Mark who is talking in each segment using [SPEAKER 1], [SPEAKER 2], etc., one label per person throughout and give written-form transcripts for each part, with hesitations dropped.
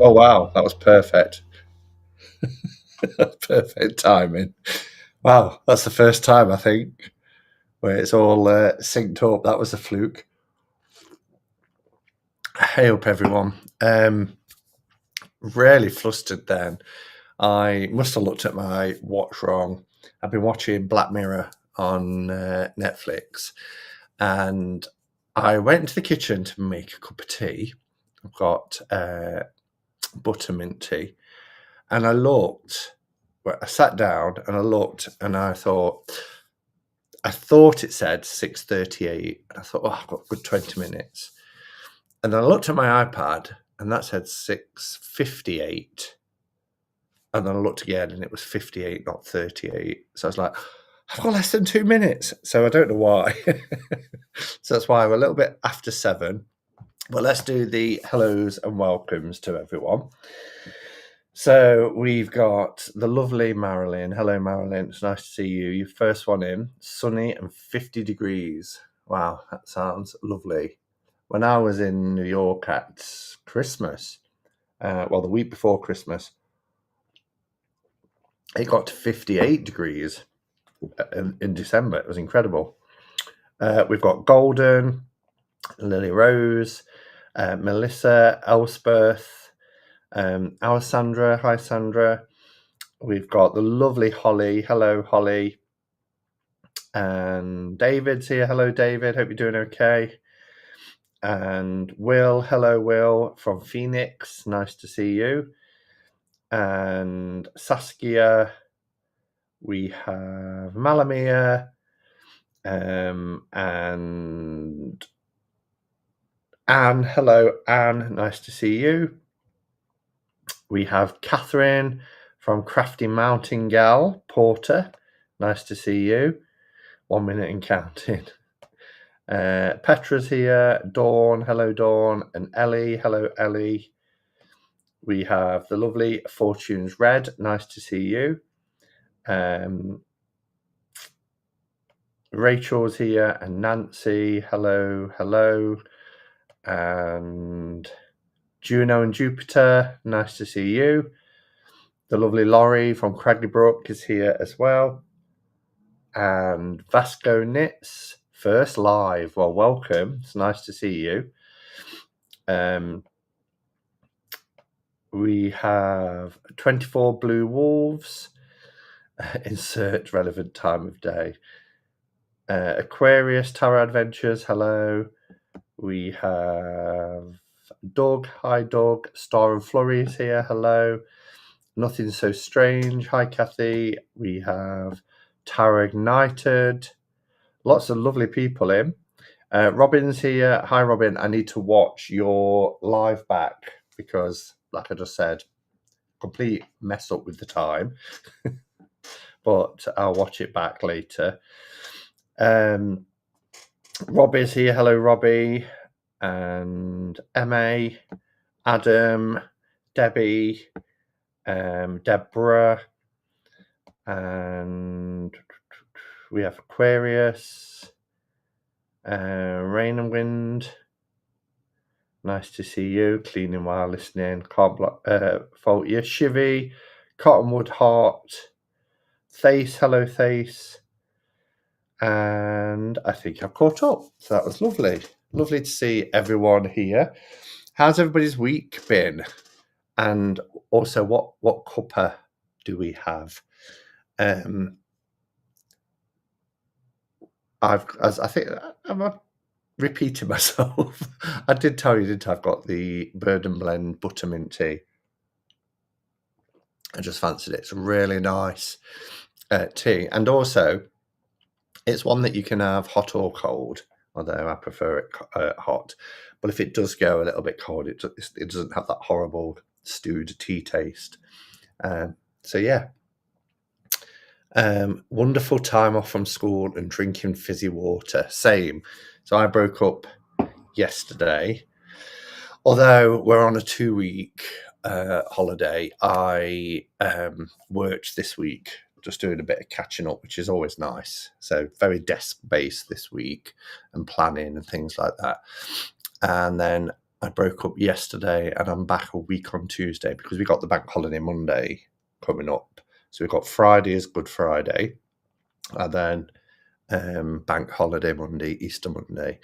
[SPEAKER 1] Oh, wow. That was perfect. Perfect timing. Wow. That's the first time, I think, where it's all synced up. That was a fluke. Hey up, everyone. Really flustered then. I must have looked at my watch wrong. I've been watching Black Mirror on Netflix, and I went into the kitchen to make a cup of tea. I've got buttermint tea, and I looked. Well, I sat down and I looked, and I thought it said 6:38, and I thought, oh, I've got a good 20 minutes. And then I looked at my iPad, and that said 6:58. And then I looked again, and it was 58, not 38. So I was like, I've got less than 2 minutes. So I don't know why. So that's why we're a little bit after 7. But let's do the hellos and welcomes to everyone. So we've got the lovely Marilyn. Hello, Marilyn. It's nice to see you. Your first one in, sunny and 50 degrees. Wow, that sounds lovely. When I was in New York at Christmas, the week before Christmas, it got to 58 degrees in December. It was incredible. We've got Golden, Lily Rose, Melissa, Elspeth, our Sandra. Hi, Sandra. We've got the lovely Holly. Hello, Holly. And David's here. Hello, David. Hope you're doing okay. And Will. Hello, Will from Phoenix. Nice to see you. And Saskia. We have Malamia. And Anne. Hello, Anne. Nice to see you. We have Catherine from Crafty Mountain Gal, Porter. Nice to see you. 1 minute and counting. Petra's here. Dawn. Hello, Dawn. And Ellie. Hello, Ellie. We have the lovely Fortune's Red. Nice to see you. Rachel's here. And Nancy. Hello, hello. And Juno and Jupiter. Nice to see you. The lovely Laurie from Cragley Brook is here as well. And Vasco Knits, first live. Well, welcome. It's nice to see you. We have 24 Blue Wolves. Insert relevant time of day. Aquarius Tarot Adventures. Hello. We have Doug. Hi, Doug. Star and Flurry is here. Hello. Nothing So Strange. Hi, Kathy. We have Tarot Ignited. Lots of lovely people in. Robin's here. Hi, Robin. I need to watch your live back because, like I just said, complete mess up with the time. But I'll watch it back later. Robbie's here. Hello, Robbie. And Emma, Adam, Debbie, Deborah, and we have Aquarius, Rain and Wind. Nice to see you. Cleaning while listening. Can't fault you. Shivy, Cottonwood Heart, Thace. Hello, Thace. And I think I've caught up. So that was lovely. Lovely to see everyone here. How's everybody's week been? And also, what cuppa do we have? I'm repeating myself. I did tell you, didn't I? I've got the Bird and Blend buttermint tea. I just fancied it. It's a really nice tea, and also it's one that you can have hot or cold. Although I prefer it hot, but if it does go a little bit cold, it doesn't have that horrible stewed tea taste. So yeah. Wonderful time off from school and drinking fizzy water. Same. So I broke up yesterday. Although we're on a 2-week holiday, I worked this week, just doing a bit of catching up, which is always nice. So very desk-based this week and planning and things like that. And then I broke up yesterday and I'm back a week on Tuesday because we got the bank holiday Monday coming up. So we've got Friday is Good Friday, and then bank holiday Monday, Easter Monday.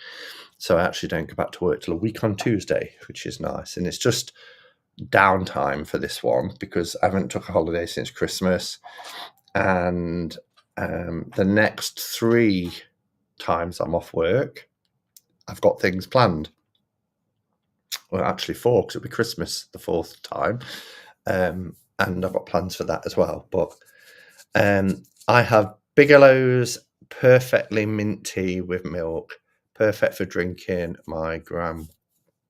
[SPEAKER 1] So I actually don't go back to work till a week on Tuesday, which is nice. And it's just downtime for this one because I haven't took a holiday since Christmas. And the next 3 times I'm off work, I've got things planned. Well, actually 4, because it'll be Christmas the 4th time. And I've got plans for that as well. But I have Bigelow's perfectly mint tea with milk, perfect for drinking my graham.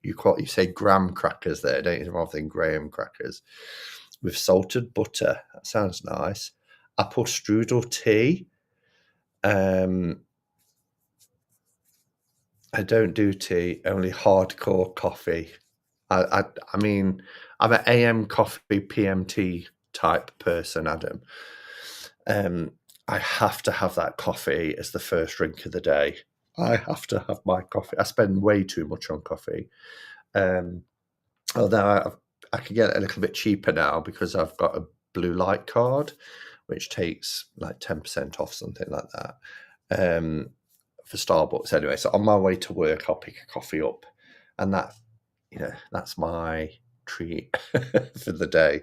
[SPEAKER 1] You say graham crackers there, don't you? Rather than graham crackers, with salted butter. That sounds nice. Apple strudel tea. I don't do tea, only hardcore coffee. I mean, I'm an AM coffee, PM tea type person, Adam. I have to have that coffee as the first drink of the day. I have to have my coffee. I spend way too much on coffee. Although I can get it a little bit cheaper now because I've got a blue light card, which takes like 10% off, something like that, for Starbucks anyway. So on my way to work, I'll pick a coffee up, and that's my treat for the day.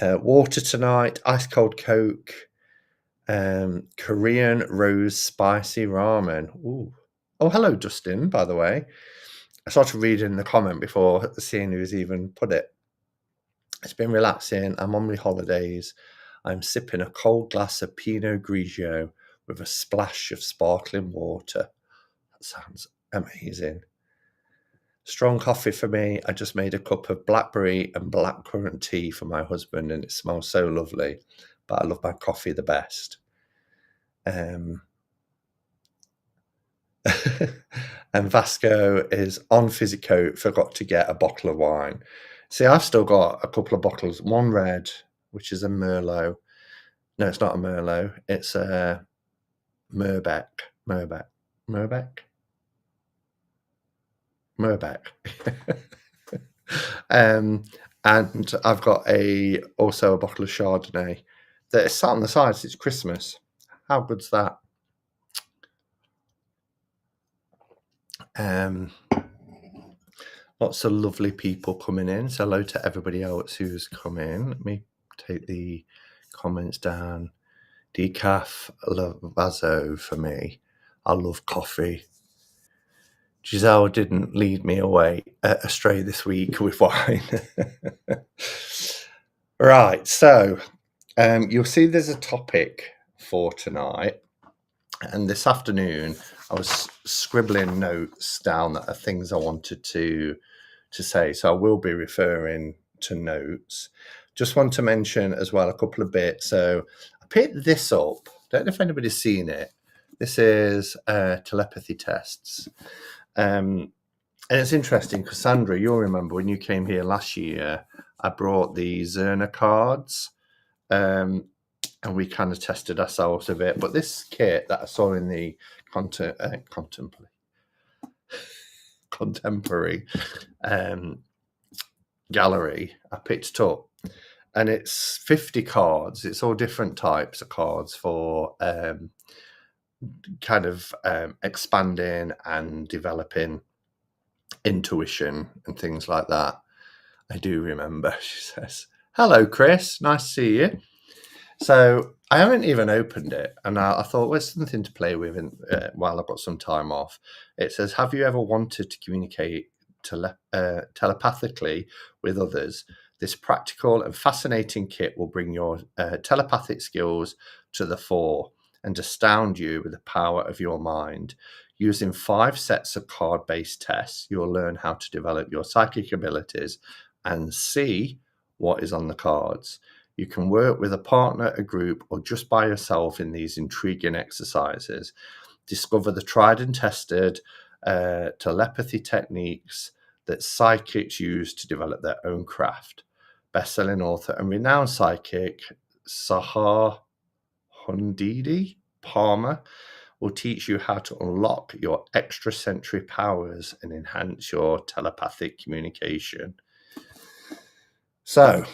[SPEAKER 1] Water tonight, ice cold Coke, Korean rose spicy ramen. Ooh. Oh, hello, Dustin, by the way. I started reading the comment before seeing who's even put it. It's been relaxing. I'm on my holidays. I'm sipping a cold glass of Pinot Grigio with a splash of sparkling water. That sounds amazing. Strong coffee for me. I just made a cup of blackberry and blackcurrant tea for my husband, and it smells so lovely. But I love my coffee the best. And Vasco is on Physico, forgot to get a bottle of wine. See, I've still got a couple of bottles. One red, which is a Merlot. No, it's not a Merlot. It's a Merbeck. And I've got also a bottle of Chardonnay that is sat on the side. It's Christmas. How good's that? Lots of lovely people coming in. So hello to everybody else who's come in. Let me take the comments down. Decaf Vaso for me. I love coffee. Giselle didn't lead me astray this week with wine. Right, so you'll see there's a topic for tonight. And this afternoon, I was scribbling notes down that are things I wanted to say. So I will be referring to notes. Just want to mention as well a couple of bits. So I picked this up. Don't know if anybody's seen it. This is telepathy tests. And it's interesting because Sandra, you'll remember when you came here last year, I brought the Zerna cards. And we kind of tested ourselves a bit. But this kit that I saw in the contemporary gallery, I picked up. And it's 50 cards. It's all different types of cards for kind of expanding and developing intuition and things like that. I do remember, she says. Hello, Chris. Nice to see you. So I haven't even opened it, and I thought, well, it's something to play with while I've got some time off. It says, have you ever wanted to communicate telepathically with others? This practical and fascinating kit will bring your telepathic skills to the fore and astound you with the power of your mind. Using 5 sets of card-based tests, you'll learn how to develop your psychic abilities and see what is on the cards. You can work with a partner, a group, or just by yourself in these intriguing exercises. Discover the tried and tested telepathy techniques that psychics use to develop their own craft. Best-selling author and renowned psychic Sahar Hundidi Palmer will teach you how to unlock your extrasensory powers and enhance your telepathic communication. So,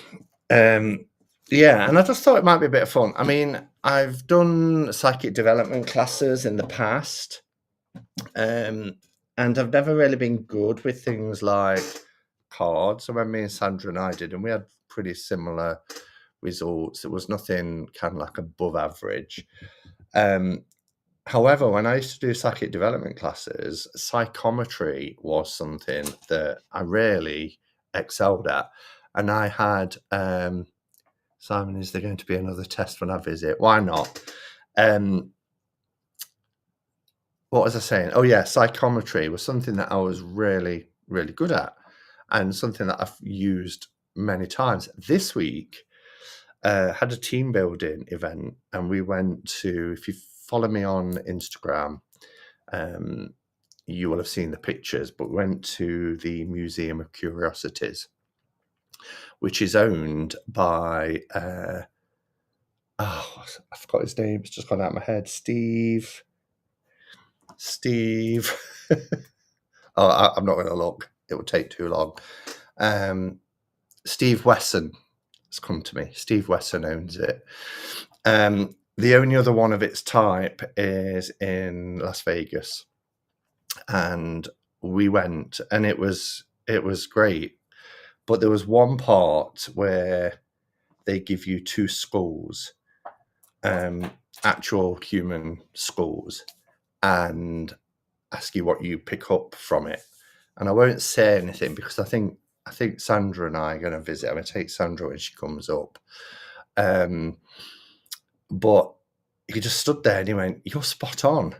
[SPEAKER 1] yeah, and I just thought it might be a bit of fun. I mean, I've done psychic development classes in the past, and I've never really been good with things like cards. So when me and Sandra and I did, and we had pretty similar results. It was nothing kind of like above average. However, when I used to do psychic development classes, psychometry was something that I really excelled at. And I had, Simon, is there going to be another test when I visit? Why not? What was I saying? Oh, yeah, psychometry was something that I was really, really good at, and something that I've used many times. This week, had a team building event, and we went to, if you follow me on Instagram, you will have seen the pictures, but we went to the Museum of Curiosities, which is owned by, I forgot his name, it's just gone out of my head, Steve. I'm not going to look, it would take too long. Steve Wesson has come to me. Steve Wesson owns it. The only other one of its type is in Las Vegas, and we went, and it was great. But there was one part where they give you 2 skulls, actual human skulls, and ask you what you pick up from it. And I won't say anything because I think Sandra and I are going to visit. I'm going to take Sandra when she comes up. But he just stood there and he went, "You're spot on."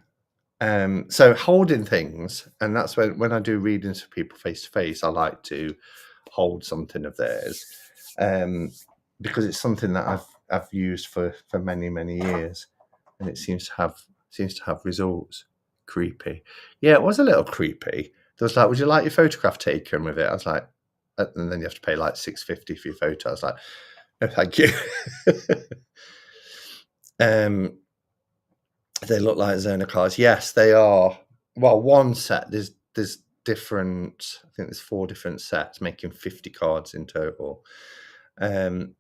[SPEAKER 1] So holding things, and that's when I do readings for people face to face, I like to hold something of theirs, because it's something that I've used for many years, and it seems to have results. Creepy. Yeah, it was a little creepy. There was like, "Would you like your photograph taken with it?" I was like, and then you have to pay like $6.50 for your photo. I was like, "No, thank you." They look like Zona cards. Yes, they are. Well, one set, there's different, I think there's 4 different sets, making 50 cards in total. I've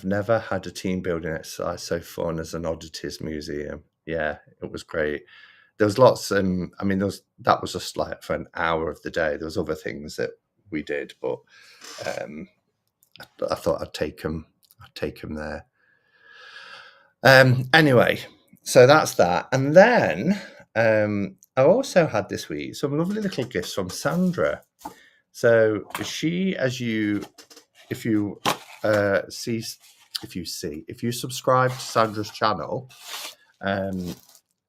[SPEAKER 1] never had a team building exercise so fun as an oddities museum. Yeah, it was great. There was lots, I mean, that was just like for an hour of the day. There was other things that we did, but I thought I'd take them there. Anyway, so that's that. And then I also had this week some lovely little gifts from Sandra. So she, if you subscribe to Sandra's channel,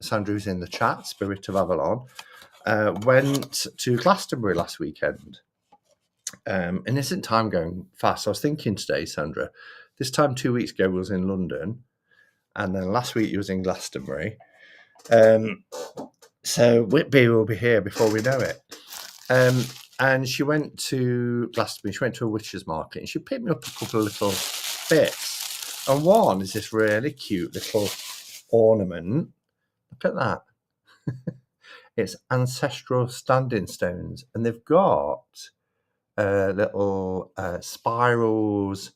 [SPEAKER 1] Sandra, who's in the chat, Spirit of Avalon, went to Glastonbury last weekend. And isn't time going fast? I was thinking today, Sandra, this time 2 weeks ago was in London, and then last week you was in Glastonbury. So Whitby will be here before we know it. And she went to Glastonbury. She went to a witch's market, and she picked me up a couple of little bits. And one is this really cute little ornament. Look at that. It's ancestral standing stones, and they've got little spirals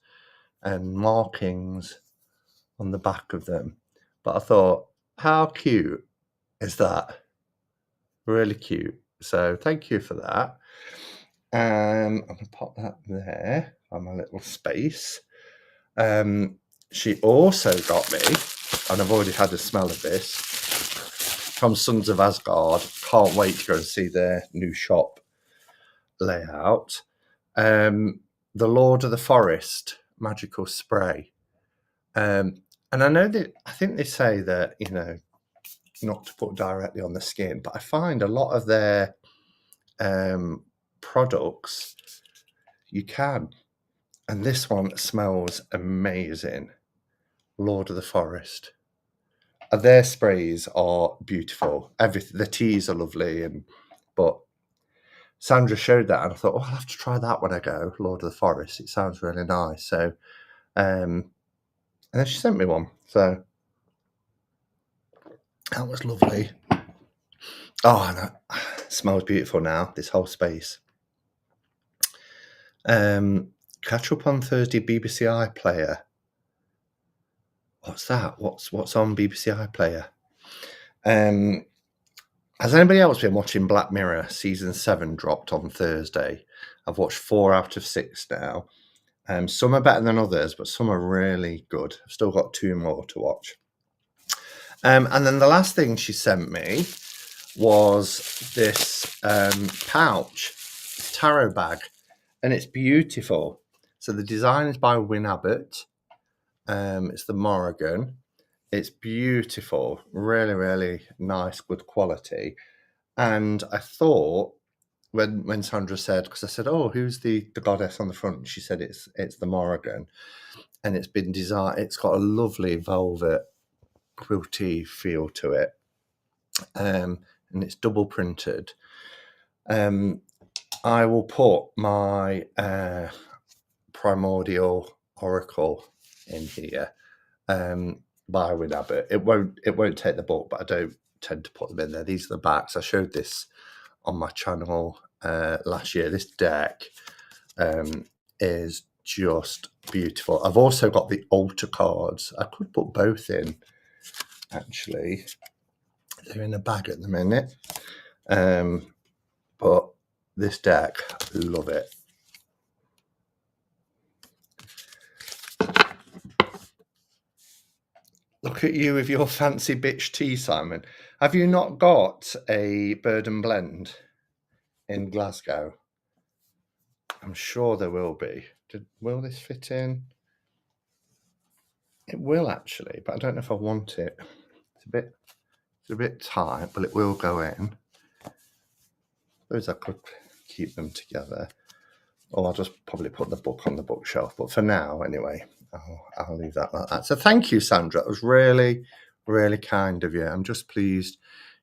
[SPEAKER 1] and markings on the back of them. But I thought, how cute is that? Really cute. So thank you for that. I'm going to pop that there on my little space. She also got me, and I've already had a smell of this, from Sons of Asgard. Can't wait to go and see their new shop layout. The Lord of the Forest magical spray. And I know that, I think they say that, not to put directly on the skin, but I find a lot of their products you can. And this one smells amazing. Lord of the Forest. Their sprays are beautiful. The teas are lovely, but Sandra showed that, and I thought, I'll have to try that when I go. Lord of the Forest. It sounds really nice. So, and then she sent me one. So That was lovely. Oh, and it smells beautiful now, this whole space. Catch up on Thursday, BBC iPlayer. What's that? What's on BBC iPlayer? Has anybody else been watching Black Mirror? Season 7 dropped on Thursday. I've watched 4 out of 6 now. Some are better than others, but some are really good. I've still got 2 more to watch. And then the last thing she sent me was this pouch, tarot bag, and it's beautiful. So the design is by Win Abbott. It's the Morrigan. It's beautiful, really, really nice, good quality. And I thought when Sandra said, because I said, "Oh, who's the goddess on the front?" She said it's the Morrigan, and it's been designed. It's got a lovely velvet quilty feel to it, and it's double printed. I will put my Primordial Oracle in here by Win Abbott. It won't take the book, but I don't tend to put them in there. These are the backs. I showed this on my channel last year. This deck is just beautiful. I've also got the altar cards. I could put both in, actually. They're in a bag at the minute. But this deck, love it. Look at you with your fancy bitch tea, Simon. Have you not got a Bird and Blend in Glasgow? I'm sure there will be. Will this fit in? It will, actually, but I don't know if I want it. It's a bit tight, but it will go in. I suppose I could keep them together. Or I'll just probably put the book on the bookshelf. But for now, anyway, I'll leave that like that. So thank you, Sandra. It was really, really kind of you. I'm just pleased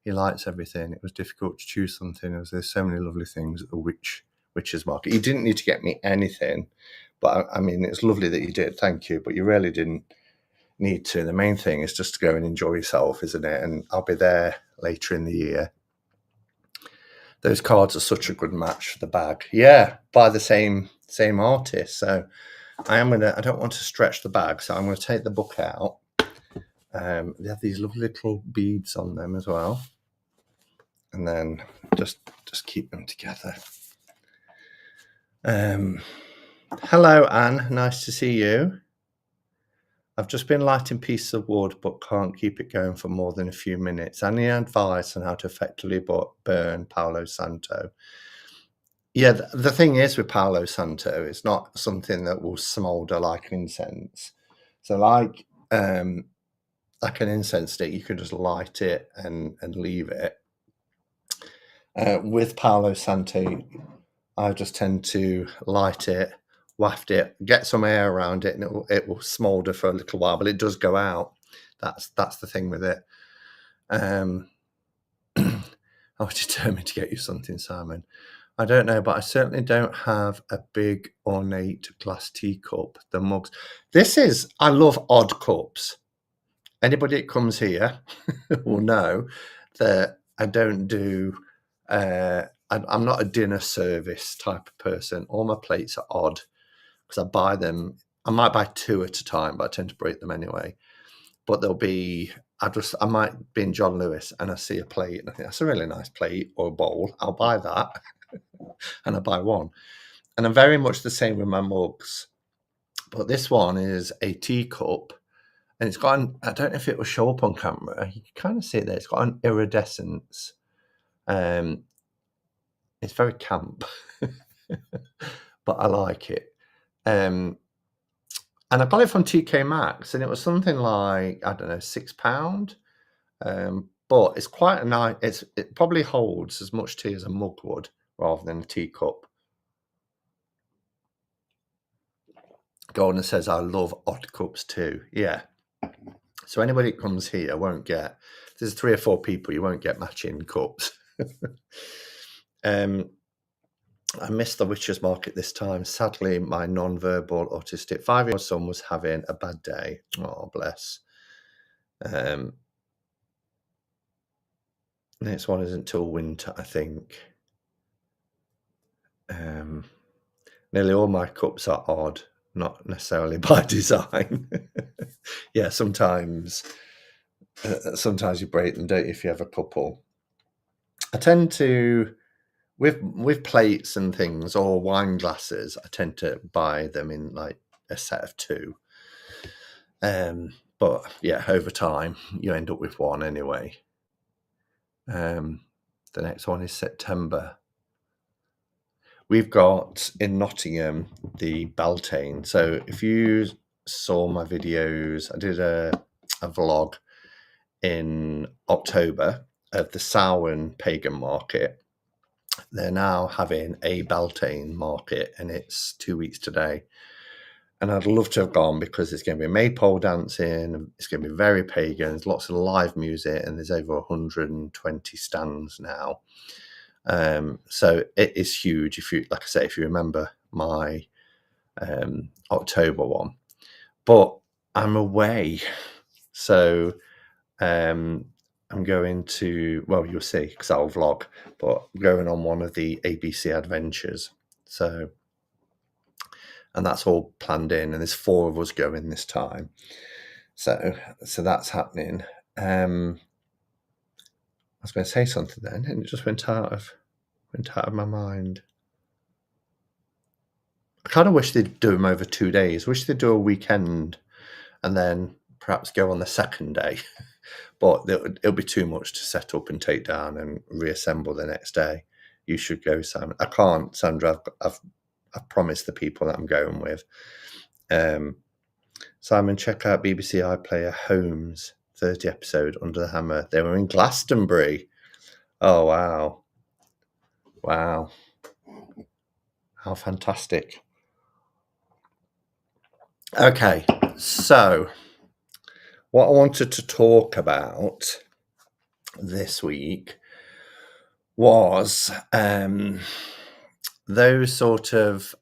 [SPEAKER 1] he likes everything. It was difficult to choose something. There's so many lovely things at the Witches Market. You didn't need to get me anything, but I mean, it's lovely that you did. Thank you. But you really didn't need to. The main thing is just to go and enjoy yourself, isn't it? And I'll be there later in the year. Those cards are such a good match for the bag. Yeah, by the same artist. So I don't want to stretch the bag, so I'm gonna take the book out. They have these lovely little beads on them as well. And then just keep them together. Hello, Anne. Nice to see you. I've just been lighting pieces of wood, but can't keep it going for more than a few minutes. Any advice on how to effectively burn Palo Santo? Yeah, the thing is with Palo Santo, it's not something that will smolder like an incense. So like an incense stick, you can just light it and leave it. With Palo Santo, I just tend to light it, waft it, get some air around it, and it will smolder for a little while, but it does go out. That's the thing with it. I was determined to get you something, Simon. I don't know, but I certainly don't have a big ornate glass teacup. The mugs. I love odd cups. Anybody that comes here will know that I don't do, I'm not a dinner service type of person. All my plates are odd because I buy them. I might buy 2 at a time, but I tend to break them anyway. But there'll be, I might be in John Lewis and I see a plate and I think that's a really nice plate or a bowl. I'll buy that and I buy one. And I'm very much the same with my mugs. But this one is a teacup and it's got I don't know if it will show up on camera. You can kind of see it there. It's got an iridescence. It's very camp, but I like it. And I got it from TK Maxx and it was something like, I don't know, £6. But it's quite a nice, it probably holds as much tea as a mug would rather than a teacup. Gordon says, I love odd cups too. Yeah. So anybody that comes here won't get, if there's 3 or 4 people, you won't get matching cups. I missed the Witches Market this time. Sadly, my non-verbal autistic 5-year-old son was having a bad day. Oh, bless. Next one isn't till winter, I think. Nearly all my cups are odd, not necessarily by design. Yeah, sometimes you break them, don't you, if you have a couple. I tend to, with plates and things or wine glasses, I tend to buy them in like a set of two. But yeah, over time you end up with one anyway. The next one is September. We've got in Nottingham the Beltane. So if you saw my videos, I did a vlog in October of the Samhain pagan market. They're now having a Beltane market, and it's 2 weeks today. And I'd love to have gone because it's going to be maypole dancing. It's going to be very pagan. There's lots of live music, and there's over 120 stands now. So it is huge. If you, like I say, if you remember my October one, but I'm away, so I'm going to, well, you'll see because I'll vlog, but I'm going on one of the ABC adventures. So, and that's all planned in, and there's 4 of us going this time. So that's happening. I was going to say something then, and it just went out of my mind. I kind of wish they'd do them over 2 days. Wish they'd do a weekend and then perhaps go on the second day. But it'll be too much to set up and take down and reassemble the next day. You should go, Simon. I can't, Sandra. I've promised the people that I'm going with. Simon, check out BBC iPlayer Homes 30 episode Under the Hammer. They were in Glastonbury. Oh wow, how fantastic. Okay, so what I wanted to talk about this week was those sort of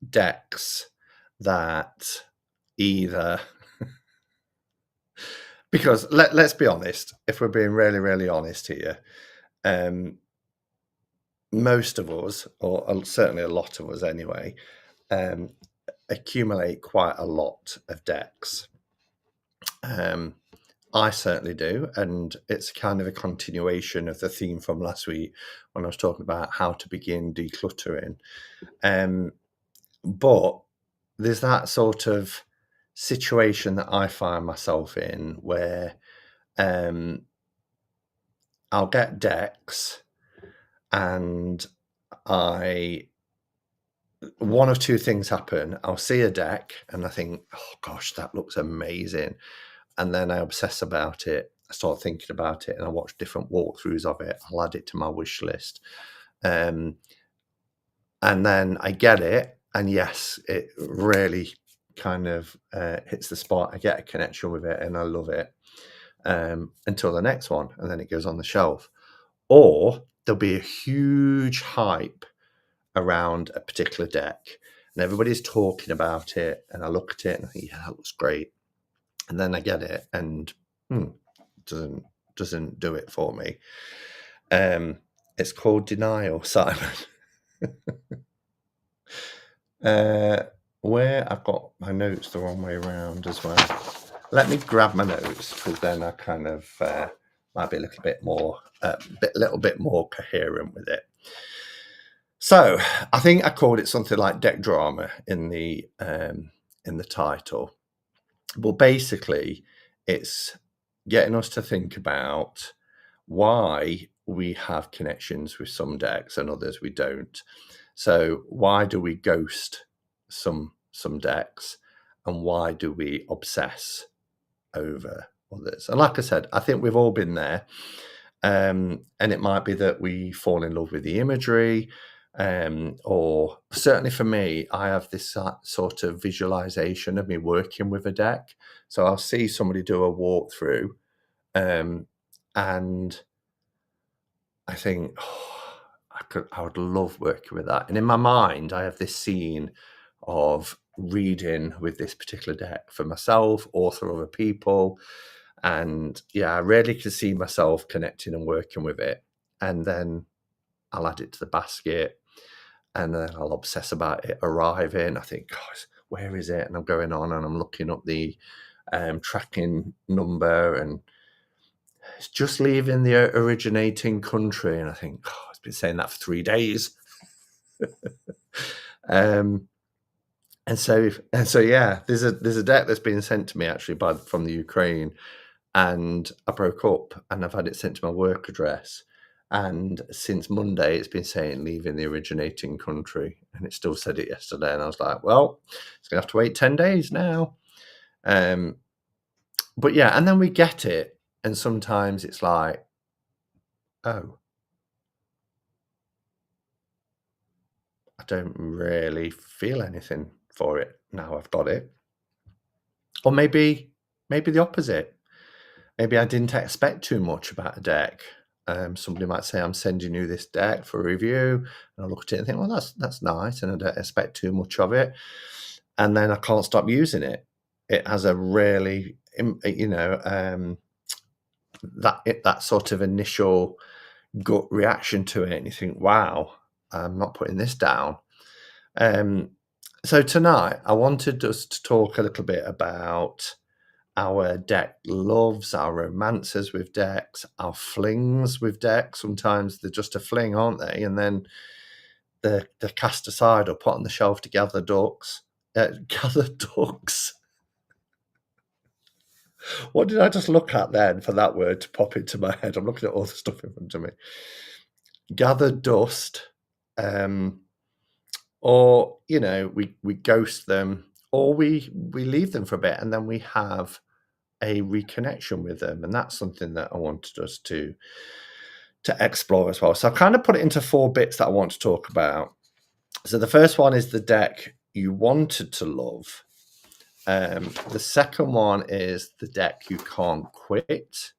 [SPEAKER 1] decks that either because let's be honest, if we're being really, really honest here, most of us, or certainly a lot of us anyway, accumulate quite a lot of decks. I certainly do, and it's kind of a continuation of the theme from last week when I was talking about how to begin decluttering. But there's that sort of situation that I find myself in where I'll get decks and one of two things happen. I'll see a deck and I think, oh gosh, that looks amazing. And then I obsess about it. I start thinking about it and I watch different walkthroughs of it. I'll add it to my wish list. And then I get it. And yes, it really kind of hits the spot. I get a connection with it and I love it until the next one. And then it goes on the shelf. Or there'll be a huge hype around a particular deck and everybody's talking about it. And I look at it and I think, yeah, that looks great. And then I get it and doesn't do it for me. It's called denial, Simon. Where I've got my notes the wrong way around as well. Let me grab my notes because then I kind of might be a little bit more coherent with it. So I think I called it something like deck drama in the title. But basically, it's getting us to think about why we have connections with some decks and others we don't. So why do we ghost some decks, and why do we obsess over others? And like I said, I think we've all been there. And it might be that we fall in love with the imagery. Or certainly for me, I have this sort of visualization of me working with a deck. So I'll see somebody do a walkthrough, and I think, oh, I would love working with that. And in my mind, I have this scene of reading with this particular deck for myself or for other people. And yeah, I really could see myself connecting and working with it. And then I'll add it to the basket, and then I'll obsess about it arriving. I think, gosh, where is it? And I'm going on and I'm looking up the tracking number, and it's just leaving the originating country. And I think, oh, it's been saying that for 3 days. um, and so yeah, there's a deck that's been sent to me actually from the Ukraine, and I broke up and I've had it sent to my work address. And since Monday, it's been saying leaving the originating country, and it still said it yesterday. And I was like, well, it's gonna have to wait 10 days now. But yeah, and then we get it, and sometimes it's like, oh, I don't really feel anything for it now I've got it. Or maybe the opposite. Maybe I didn't expect too much about a deck. Somebody might say, I'm sending you this deck for review. And I look at it and think, well, that's nice. And I don't expect too much of it. And then I can't stop using it. It has a really, that sort of initial gut reaction to it. And you think, wow, I'm not putting this down. So tonight, I wanted us to talk a little bit about our deck loves, our romances with decks, our flings with decks. Sometimes they're just a fling, aren't they? And then they're cast aside or put on the shelf to gather ducks. Gather ducks. What did I just look at then for that word to pop into my head? I'm looking at all the stuff in front of me. Gather dust. Or, we ghost them, or we leave them for a bit, and then we have a reconnection with them. And that's something that I wanted us to explore as well. So I've kind of put it into 4 bits that I want to talk about. So the first one is the deck you wanted to love. The second one is the deck you can't quit.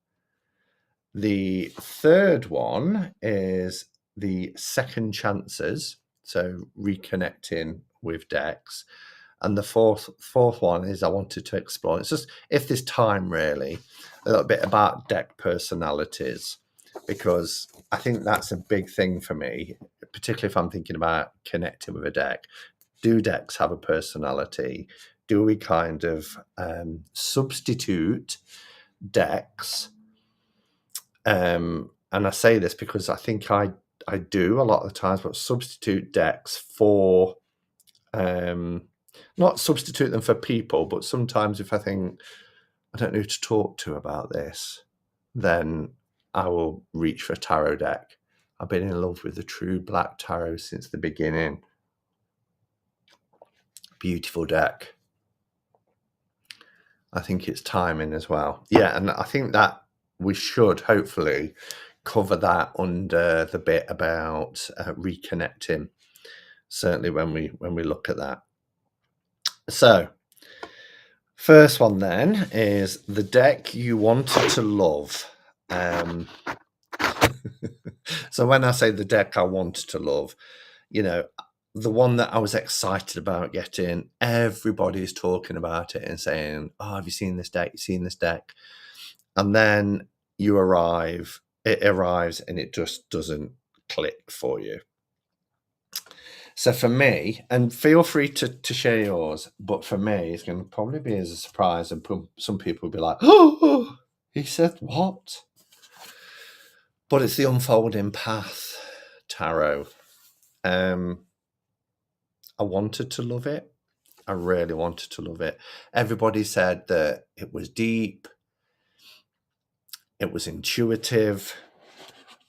[SPEAKER 1] The third one is the second chances, so reconnecting with decks. And the fourth one is I wanted to explore, it's just, if there's time really, a little bit about deck personalities, because I think that's a big thing for me, particularly if I'm thinking about connecting with a deck. Do decks have a personality? Do we kind of substitute decks? And I say this because I think I do a lot of the times, but substitute decks for not substitute them for people, but sometimes if I think I don't know who to talk to about this, then I will reach for a tarot deck. I've been in love with the true black tarot since the beginning. Beautiful deck. I think it's timing as well. Yeah, and I think that we should hopefully cover that under the bit about reconnecting, certainly when we look at that. So first one then is the deck you wanted to love. So when I say the deck I wanted to love, the one that I was excited about getting, everybody's talking about it and saying, oh, have you seen this deck? You've seen this deck? And then it arrives and it just doesn't click for you. So for me, and feel free to share yours, but for me, it's going to probably be as a surprise, and some people will be like, oh, he said what? But it's the Unfolding Path tarot. I wanted to love it. I really wanted to love it. Everybody said that it was deep. It was intuitive.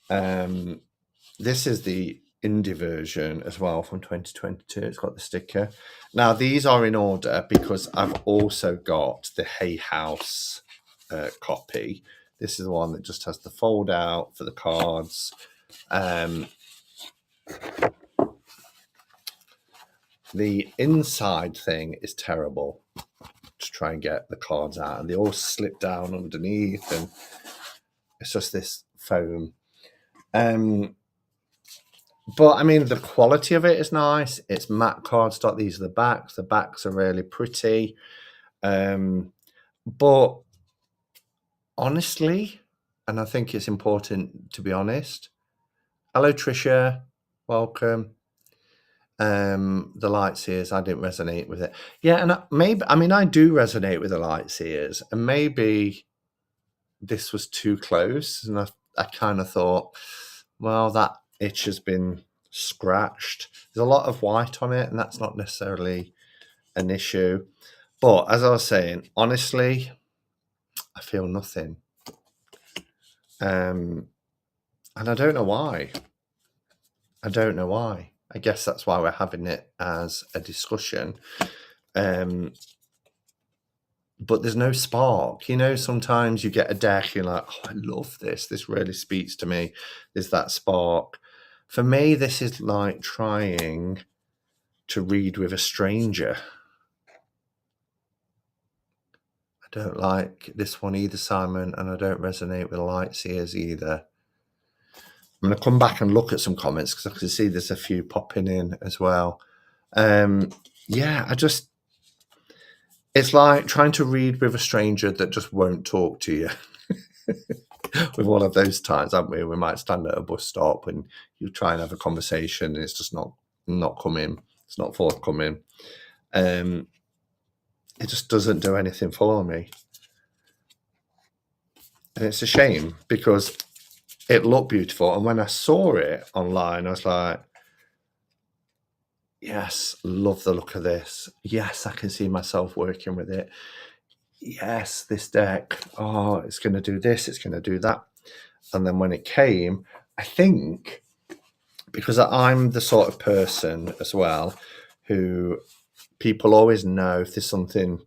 [SPEAKER 1] This is the indie version as well from 2022. It's got the sticker. Now, these are in order because I've also got the Hay House copy. This is the one that just has the fold out for the cards. The inside thing is terrible to try and get the cards out, and they all slip down underneath, and it's just this foam. But I mean, the quality of it is nice. It's matte cardstock. These are the backs. The backs are really pretty. But honestly, and I think it's important to be honest. Hello, Tricia. Welcome. The light seers, I didn't resonate with it. Yeah, and I do resonate with the light seers, and maybe this was too close, and I kind of thought, well, that itch has been scratched. There's a lot of white on it, and that's not necessarily an issue. But as I was saying, honestly, I feel nothing. And I don't know why. I guess that's why we're having it as a discussion. But there's no spark. Sometimes you get a deck, you're like, oh, I love this. This really speaks to me. There's that spark. For me, this is like trying to read with a stranger. I don't like this one either, Simon, and I don't resonate with light seers either. I'm going to come back and look at some comments because I can see there's a few popping in as well. It's like trying to read with a stranger that just won't talk to you. With one of those times, haven't we? We might stand at a bus stop and you try and have a conversation and it's just not coming. It's not forthcoming. It just doesn't do anything for me. And it's a shame because it looked beautiful. And when I saw it online, I was like, yes, love the look of this. Yes, I can see myself working with it. Yes, this deck, oh, it's going to do this, it's going to do that. And then when it came, I think, because I'm the sort of person as well who people always know if there's something.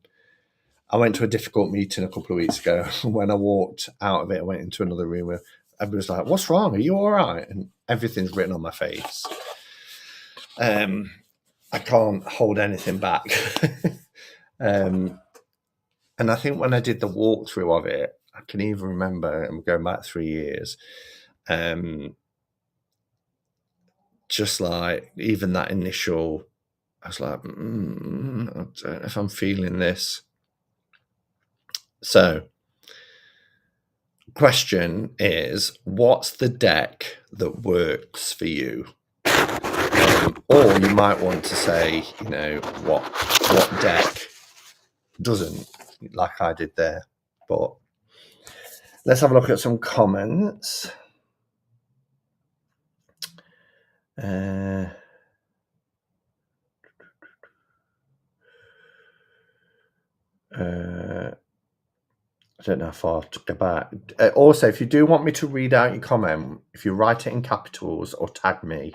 [SPEAKER 1] I went to a difficult meeting a couple of weeks ago. When I walked out of it, I went into another room where everybody was like, what's wrong? Are you all right? And everything's written on my face. I can't hold anything back. And I think when I did the walkthrough of it, I can even remember, I'm going back 3 years, just like even that initial, I was like, I don't know if I'm feeling this. So, question is, what's the deck that works for you? Or you might want to say, what deck doesn't, like I did there. But let's have a look at some comments. I don't know how far to go back. Also, if you do want me to read out your comment, if you write it in capitals or tag me,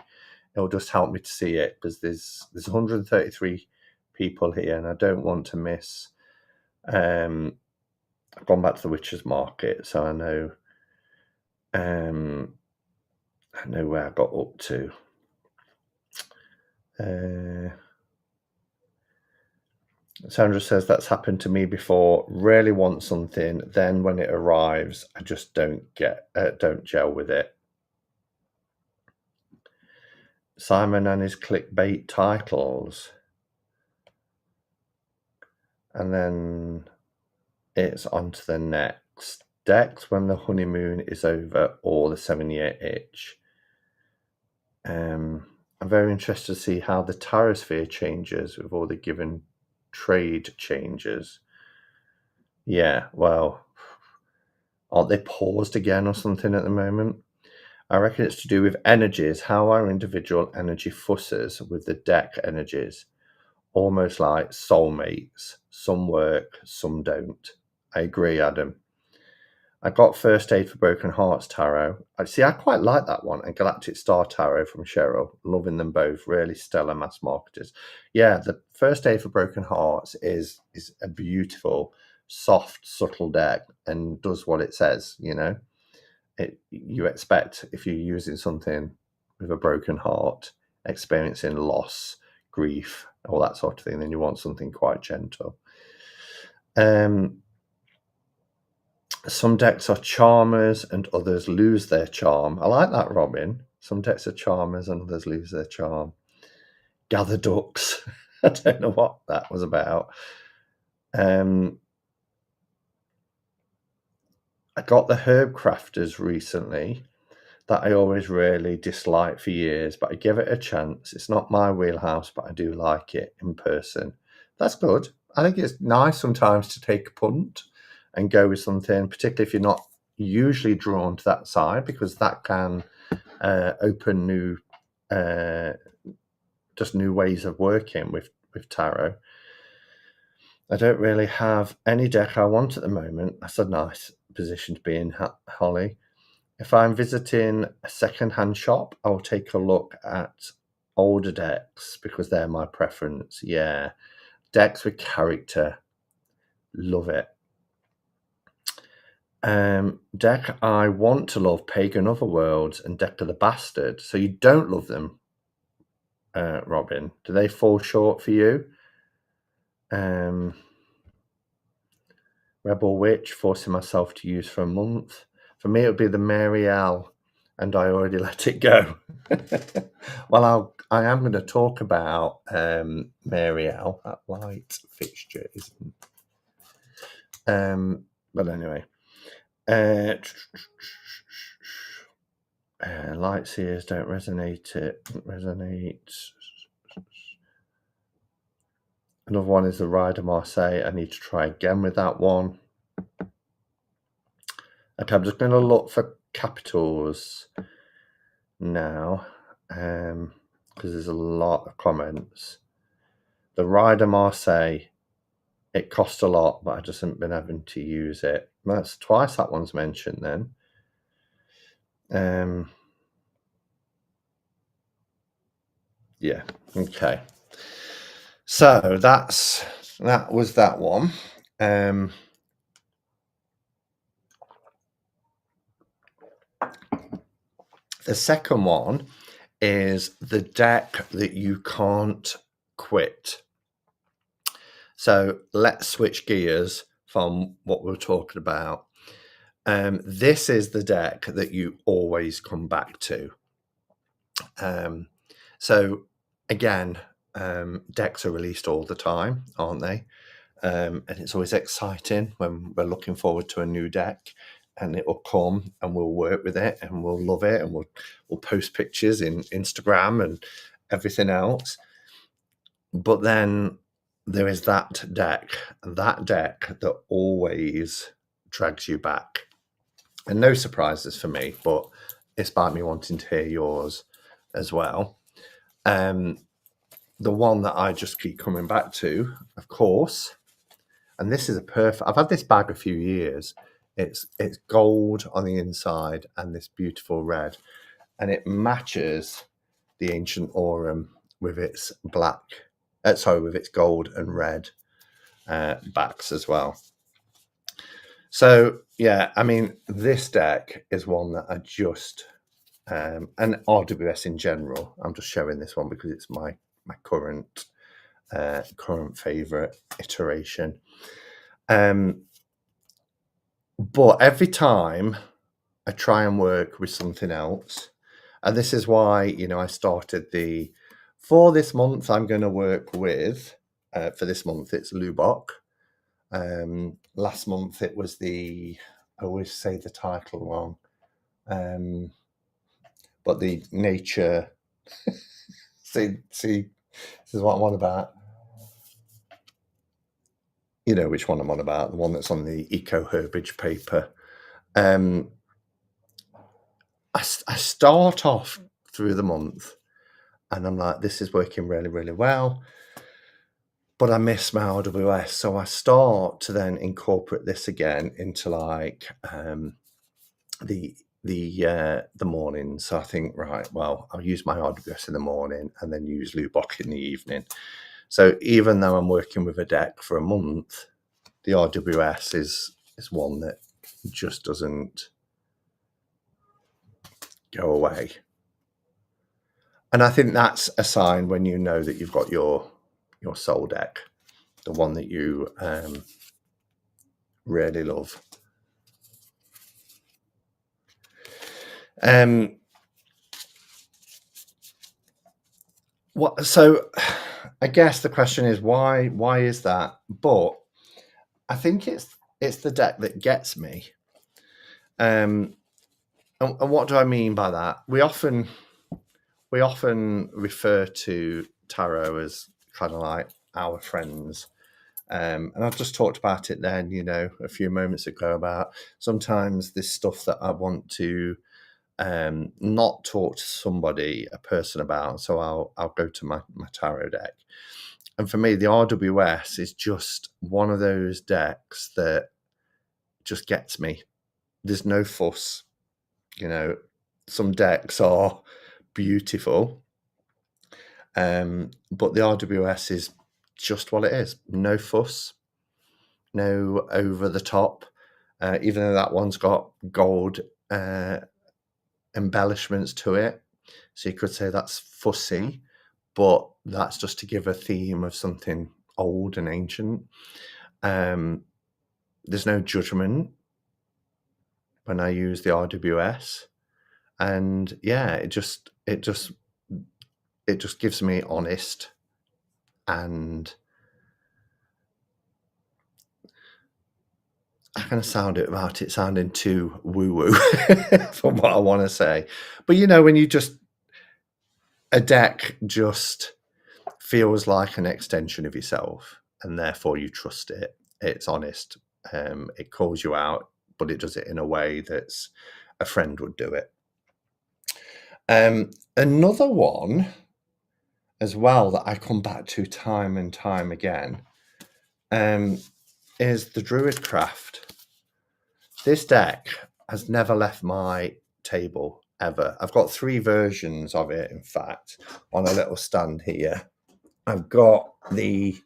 [SPEAKER 1] it'll just help me to see it because there's 133 people here and I don't want to miss. I've gone back to the Witcher's Market, so I know where I got up to. Sandra says that's happened to me before. Really want something, then when it arrives, I just don't gel with it. Simon and his clickbait titles, and then it's on to the next. Decks when the honeymoon is over or the 7-year itch. I'm very interested to see how the tarot sphere changes with all the given trade changes. Yeah, well, aren't they paused again or something at the moment? I reckon it's to do with energies, how our individual energy fusses with the deck energies, almost like soulmates. Some work, some don't. I agree, Adam. I got First Aid for Broken Hearts Tarot. I quite like that one. And Galactic Star Tarot from Cheryl. Loving them both. Really stellar mass marketers. Yeah, the First Aid for Broken Hearts is a beautiful, soft, subtle deck and does what it says, You expect if you're using something with a broken heart, experiencing loss, grief, all that sort of thing, then you want something quite gentle. Some decks are charmers and others lose their charm. I like that, Robin. Some decks are charmers and others lose their charm. Gather ducks. I don't know what that was about. I I got the Herb Crafters recently that I always really disliked for years, but I give it a chance. It's not my wheelhouse, but I do like it in person. That's good. I think it's nice sometimes to take a punt and go with something, particularly if you're not usually drawn to that side, because that can open new, just new ways of working with tarot. I don't really have any deck I want at the moment. That's a nice position to be in, Holly. If I'm visiting a second-hand shop, I'll take a look at older decks because they're my preference. Yeah, decks with character. Love it. Deck I want to love, Pagan Otherworlds and Deck of the Bastard. So you don't love them, Robin. Do they fall short for you? Rebel Witch, forcing myself to use for a month. For me, it would be the Mary L, and I already let it go. Well, I am going to talk about Mary L. That light fixture isn't. But anyway, light seers don't resonate. It resonates. Another one is the Rider Marseille. I need to try again with that one. Okay, I'm just going to look for capitals now, because there's a lot of comments. The Rider Marseille, it cost a lot, but I just haven't been having to use it. That's twice that one's mentioned then. Yeah, okay. So that was that one. The second one is the deck that you can't quit. So let's switch gears from what we were talking about. This is the deck that you always come back to. So again, decks are released all the time, aren't they? And it's always exciting when we're looking forward to a new deck, and it will come and we'll work with it and we'll love it, and we'll post pictures in Instagram and everything else. But then there is that deck that always drags you back. And no surprises for me, but it's about me wanting to hear yours as well. The one that I just keep coming back to, of course, and this is a perfect. I've had this bag a few years. It's gold on the inside and this beautiful red, and it matches the Ancient Aurum with its black. With its gold and red backs as well. So yeah, I mean, this deck is one that I just and RWS in general. I'm just showing this one because it's my current favorite iteration. But every time I try and work with something else, and this is why, I started for this month, I'm going to work with, for this month, it's Lubbock. Last month, it was I always say the title wrong, but the nature, see, this is what I'm on about. You know which one I'm on about, the one that's on the eco herbage paper. I start off through the month and I'm like, this is working really, really well, but I miss my RWS. So I start to then incorporate this again into the morning. So I think, right, well, I'll use my RWS in the morning and then use Lubbock in the evening. So even though I'm working with a deck for a month, the RWS is one that just doesn't go away. And I think that's a sign when you know that you've got your soul deck, the one that you really love. So I guess the question is why is that? But I think it's the deck that gets me. And what do I mean by that? We often refer to tarot as kind of like our friends. And I've just talked about it then, a few moments ago, about sometimes this stuff that I want to not talk to somebody, a person about. So I'll go to my tarot deck. And for me, the RWS is just one of those decks that just gets me. There's no fuss. Some decks are beautiful, but the RWS is just what it is. No fuss, no over the top. Even though that one's got gold embellishments to it, so you could say that's fussy, but that's just to give a theme of something old and ancient. There's no judgment when I use the RWS, and yeah, it just gives me honest, and I kind of sound it about it sounding too woo-woo for what I want to say. But when you just, a deck just feels like an extension of yourself, and therefore you trust it. It's honest. It calls you out, but it does it in a way that's a friend would do it. Another one as well that I come back to time and time again is the Druidcraft. This deck has never left my table ever. I've got 3 versions of it, in fact, on a little stand here. I've got the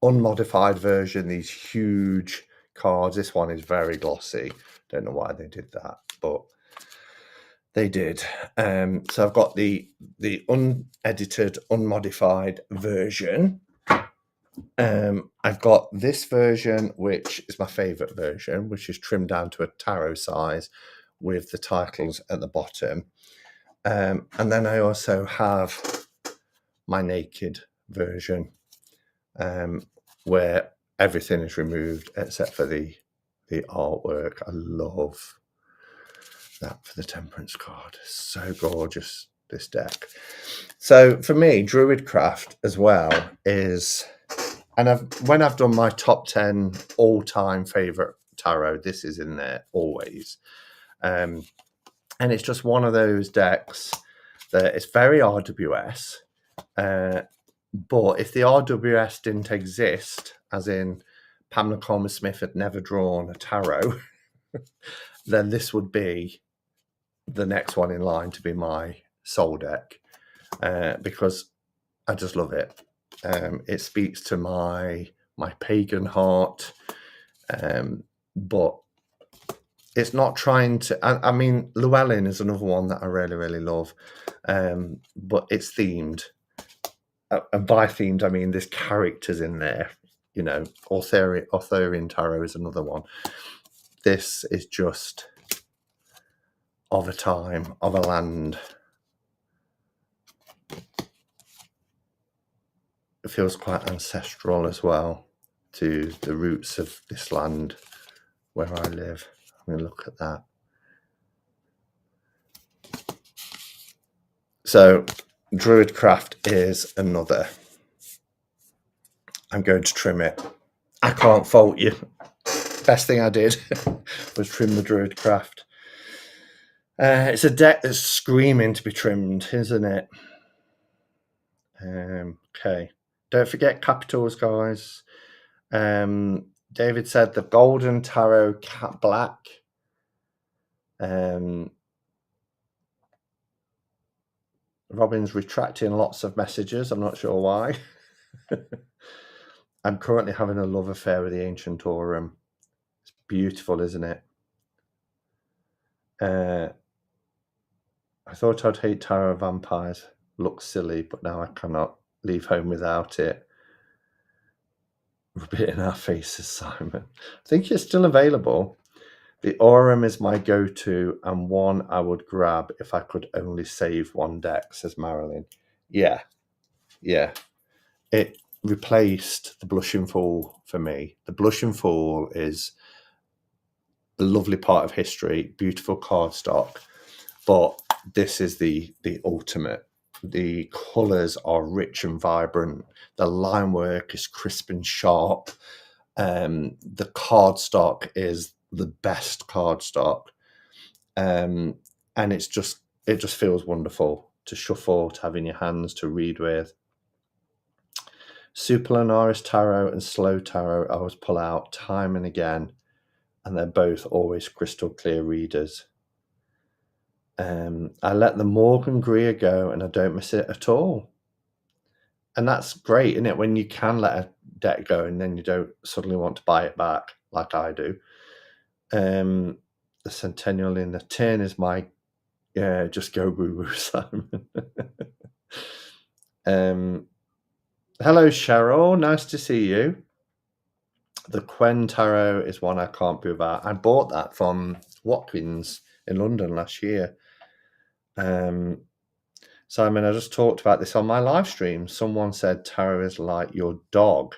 [SPEAKER 1] unmodified version, these huge cards. This one is very glossy. Don't know why they did that, but they did. So I've got the unedited, unmodified version. I've got this version, which is my favorite version, which is trimmed down to a tarot size with the titles at the bottom. And then I also have my naked version, where everything is removed except for the artwork. I love that for the Temperance card. So gorgeous, this deck. So for me, Druidcraft as well is, and when I've done my top 10 all-time favorite tarot, this is in there always. And it's just one of those decks that it's very RWS. But if the RWS didn't exist, as in Pamela Coleman-Smith had never drawn a tarot, then this would be the next one in line to be my soul deck, because I just love it. It speaks to my pagan heart, but it's not trying to. I mean, Llewellyn is another one that I really, really love, but it's themed. And by themed, I mean there's characters in there. Arthurian Tarot is another one. This is just of a time, of a land. It feels quite ancestral as well to the roots of this land where I live. I'm going to look at that. So Druidcraft is another. I'm going to trim it. I can't fault you. Best thing I did was trim the Druidcraft. It's a deck that's screaming to be trimmed, isn't it? Okay. Don't forget capitals, guys. David said the Golden Tarot Cat Black. Robin's retracting lots of messages. I'm not sure why. I'm currently having a love affair with the Ancient Aurum. It's beautiful, isn't it? I thought I'd hate tarot vampires. Looks silly, but now I cannot leave home without it. Rub it in our faces, Simon. I think it's still available. The Aurum is my go-to and one I would grab if I could only save one deck, says Marilyn. Yeah. It replaced the Blushing Fool for me. The Blushing Fool is a lovely part of history, beautiful cardstock, but this is the ultimate. The colours are rich and vibrant. The line work is crisp and sharp. The cardstock is the best cardstock, and it just feels wonderful to shuffle, to have in your hands, to read with. Super Lunaris Tarot and Slow Tarot I always pull out time and again, and they're both always crystal clear readers. I let the Morgan Greer go and I don't miss it at all. And that's great, isn't it? When you can let a deck go and then you don't suddenly want to buy it back like I do. The Centennial in the Tin is my just go woo-woo, Simon. Hello, Cheryl. Nice to see you. The Quen Tarot is one I can't be without. I bought that from Watkins in London last year. Simon, I just talked about this on my live stream. Someone said tarot is like your dog.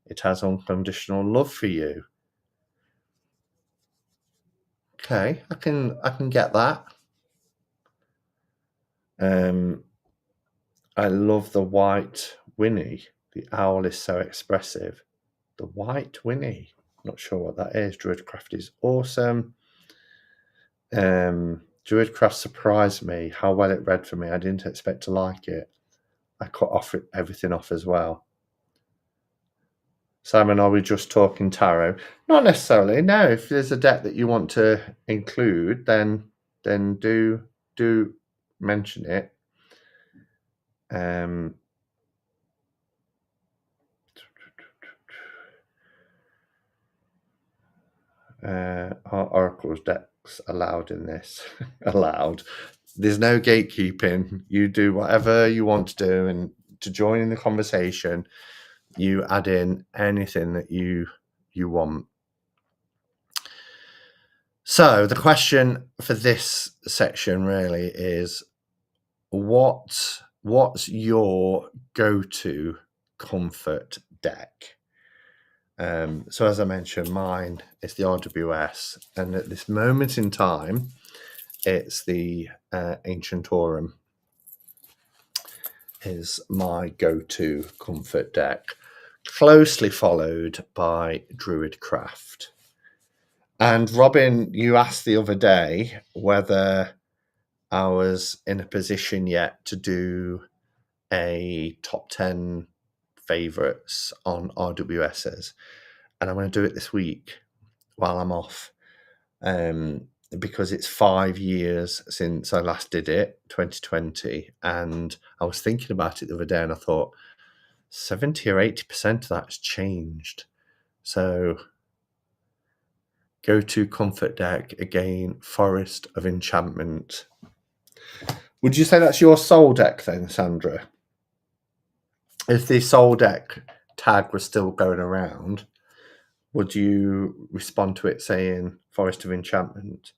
[SPEAKER 1] It has unconditional love for you. Okay, I can get that. I love the White Winnie. The owl is so expressive. The White Winnie. Not sure what that is. Druidcraft is awesome. Druidcraft surprised me how well it read for me. I didn't expect to like it. I cut everything off as well. Simon, are we just talking tarot? Not necessarily. No, if there's a deck that you want to include, then do mention it. Are Oracle's decks allowed in this? Allowed. There's no gatekeeping. You do whatever you want to do, and to join in the conversation, you add in anything that you want. So the question for this section really is, what's your go-to comfort deck? So as I mentioned, mine is the RWS, and at this moment in time, it's the Ancient Aurum is my go-to comfort deck, closely followed by Druidcraft. And Robin, you asked the other day whether I was in a position yet to do a top 10 favourites on RWSs. And I'm going to do it this week while I'm off, because it's 5 years since I last did it, 2020. And I was thinking about it the other day and I thought 70 or 80% of that's changed. So go-to comfort deck, again, Forest of Enchantment. Would you say that's your soul deck then, Sandra? If the soul deck tag was still going around, would you respond to it saying Forest of Enchantment?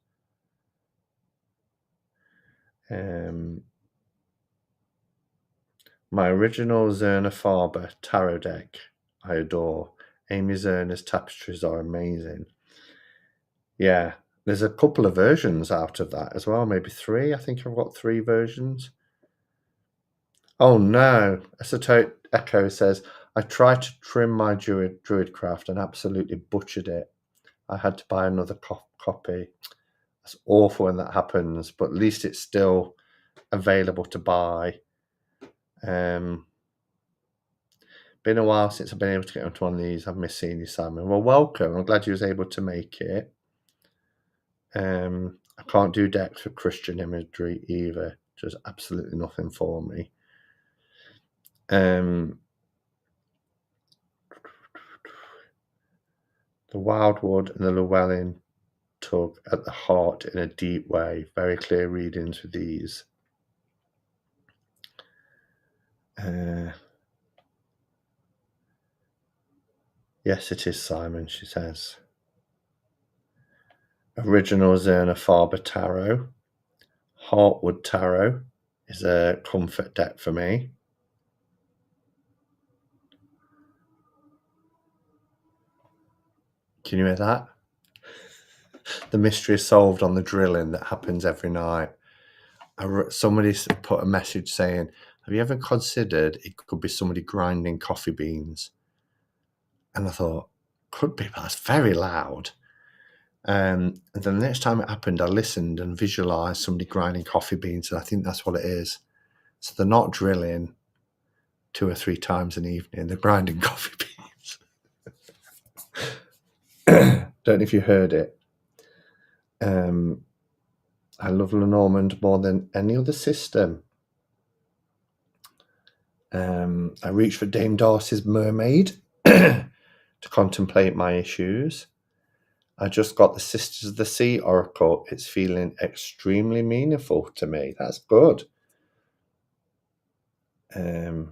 [SPEAKER 1] My original Zerna Faber tarot deck, I adore. Amy Zerna's tapestries are amazing. Yeah, there's a couple of versions out of that as well, maybe 3. I think I've got 3 versions. Oh no, Esoteric Echo says, I tried to trim my Druidcraft and absolutely butchered it. I had to buy another copy. That's awful when that happens, but at least it's still available to buy. Been a while since I've been able to get onto one of these. I've missed seeing you, Simon. Well, welcome. I'm glad you was able to make it. I can't do decks with Christian imagery either. Just absolutely nothing for me. The Wildwood and the Llewellyn tug at the heart in a deep way. Very clear readings with these. Yes, it is, Simon, she says. Original Zerna Faber Tarot. Heartwood Tarot is a comfort deck for me. Can you hear that? The mystery is solved on the drilling that happens every night. Somebody put a message saying, have you ever considered it could be somebody grinding coffee beans? And I thought, could be, but that's very loud. And then the next time it happened, I listened and visualized somebody grinding coffee beans, and I think that's what it is. So they're not drilling 2 or 3 times an evening, they're grinding coffee beans. Don't know if you heard it. I love Lenormand more than any other system. I reached for Dame Darcy's Mermaid to contemplate my issues. I just got the Sisters of the Sea Oracle. It's feeling extremely meaningful to me. That's good. Okay,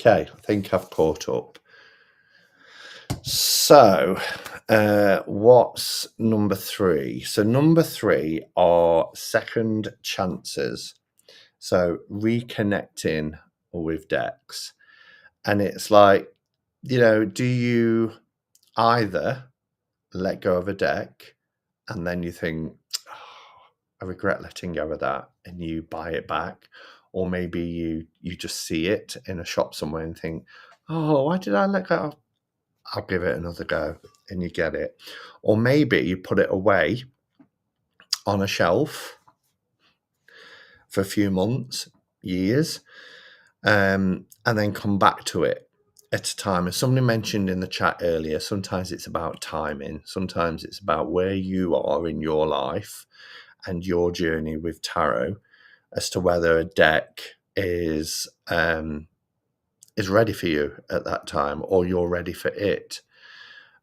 [SPEAKER 1] I think I've caught up. So, what's number 3? So number 3 are second chances. So reconnecting with decks. And it's like, do you either let go of a deck and then you think, oh, I regret letting go of that, and you buy it back, or maybe you just see it in a shop somewhere and think, oh, why did I let go? I'll give it another go, and you get it. Or maybe you put it away on a shelf for a few months, years, and then come back to it at a time. As somebody mentioned in the chat earlier, sometimes it's about timing. Sometimes it's about where you are in your life and your journey with tarot as to whether a deck is ready for you at that time, or you're ready for it.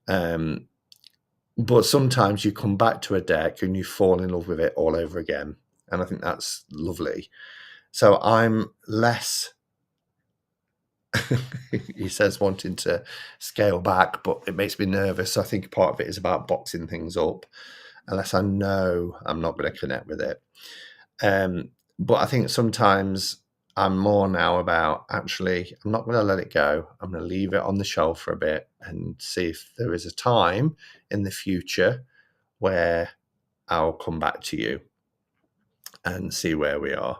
[SPEAKER 1] But sometimes you come back to a deck and you fall in love with it all over again. And I think that's lovely. So I'm less, he says, wanting to scale back, but it makes me nervous. So I think part of it is about boxing things up, unless I know I'm not going to connect with it. But I think sometimes I'm more now about, actually, I'm not going to let it go. I'm going to leave it on the shelf for a bit and see if there is a time in the future where I'll come back to you and see where we are.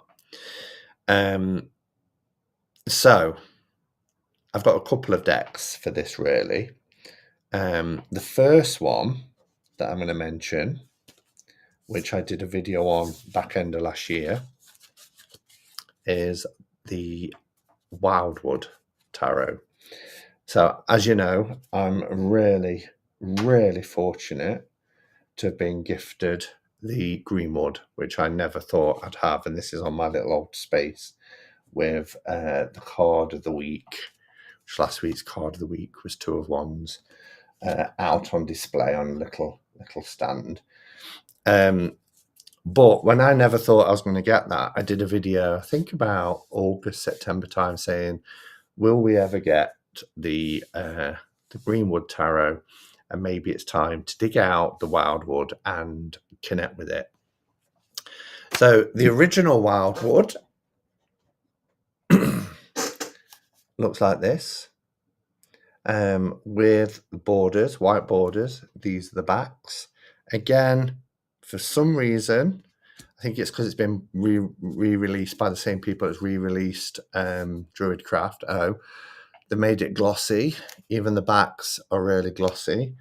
[SPEAKER 1] So I've got a couple of decks for this, really. The first one that I'm going to mention, which I did a video on back end of last year, is the Wildwood Tarot. So as you know, I'm really, really fortunate to have been gifted the Greenwood, which I never thought I'd have. And this is on my little old space with the card of the week, which last week's card of the week was 2 of Wands, out on display on a little stand. But when I never thought I was going to get that, I did a video, I think about August, September time, saying, will we ever get the Greenwood Tarot? And maybe it's time to dig out the Wildwood and connect with it. So the original Wildwood looks like this, with borders, white borders. These are the backs. Again, for some reason, I think it's because it's been re-released by the same people as re-released Druidcraft. Oh, they made it glossy. Even the backs are really glossy,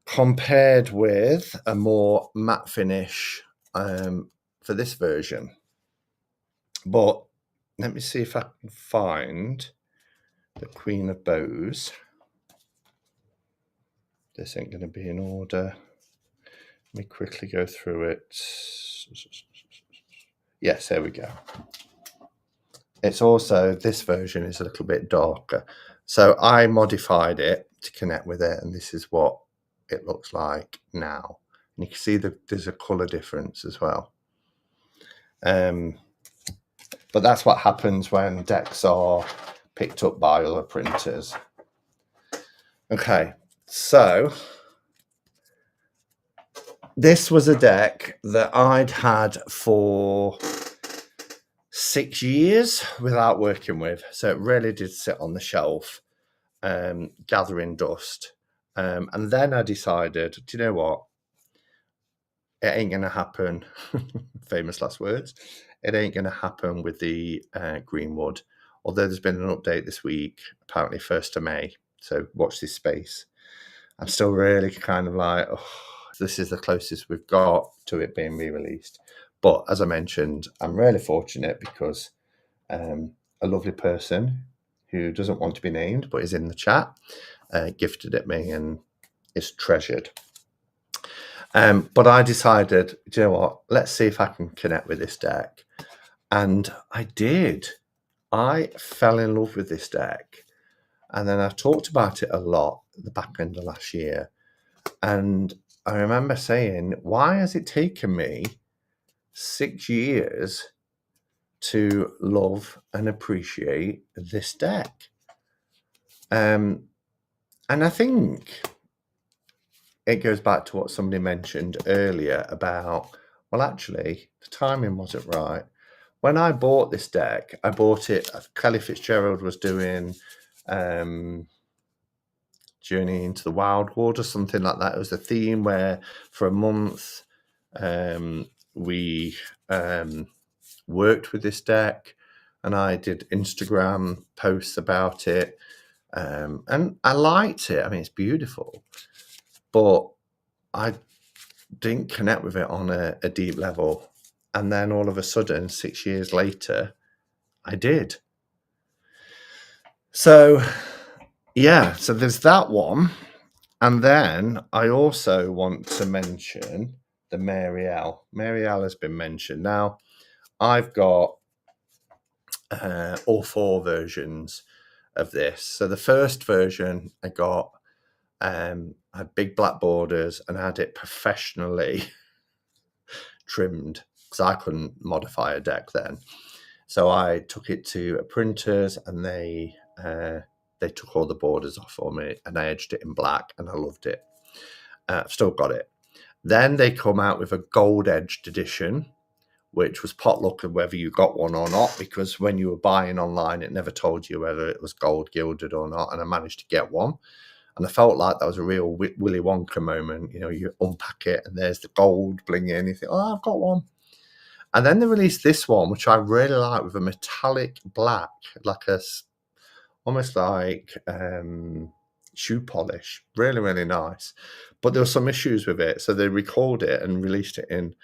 [SPEAKER 1] compared with a more matte finish for this version. But let me see if I can find the Queen of Bows. This ain't going to be in order. Let me quickly go through it. Yes, there we go. It's also, this version is a little bit darker. So I modified it to connect with it, and this is what it looks like now. And you can see there's a colour difference as well. But that's what happens when decks are picked up by other printers. Okay, so this was a deck that I'd had for 6 years without working with. So it really did sit on the shelf, gathering dust. And then I decided, do you know what? It ain't going to happen. Famous last words. It ain't going to happen with the Greenwood. Although there's been an update this week, apparently 1st of May. So watch this space. I'm still really kind of like, oh, this is the closest we've got to it being re-released. But as I mentioned, I'm really fortunate because a lovely person who doesn't want to be named but is in the chat gifted it me and is treasured. But I decided, do you know what? Let's see if I can connect with this deck. And I did. I fell in love with this deck. And then I talked about it a lot at the back end of last year. And I remember saying, why has it taken me 6 years to love and appreciate this deck? And I think it goes back to what somebody mentioned earlier about, well, actually, the timing wasn't right. When I bought this deck, I bought it, Kelly Fitzgerald was doing Journey into the Wildwood or something like that. It was a theme where for a month we worked with this deck, and I did Instagram posts about it. And I liked it. I mean, it's beautiful. But I didn't connect with it on a deep level. And then all of a sudden, 6 years later, I did. So, yeah, so there's that one. And then I also want to mention the Mary L. Mary L has been mentioned. Now, I've got all 4 versions of this. So the first version I got had big black borders and I had it professionally trimmed because I couldn't modify a deck then. So I took it to a printers and they took all the borders off for me and I edged it in black and I loved it. I've still got it. Then they come out with a gold edged edition, which was potluck of whether you got one or not, because when you were buying online, it never told you whether it was gold gilded or not. And I managed to get one. And I felt like that was a real Willy Wonka moment. You know, you unpack it and there's the gold blinging and you think, oh, I've got one. And then they released this one, which I really like, with a metallic black, like almost like shoe polish. Really, really nice. But there were some issues with it. So they recalled it and released it in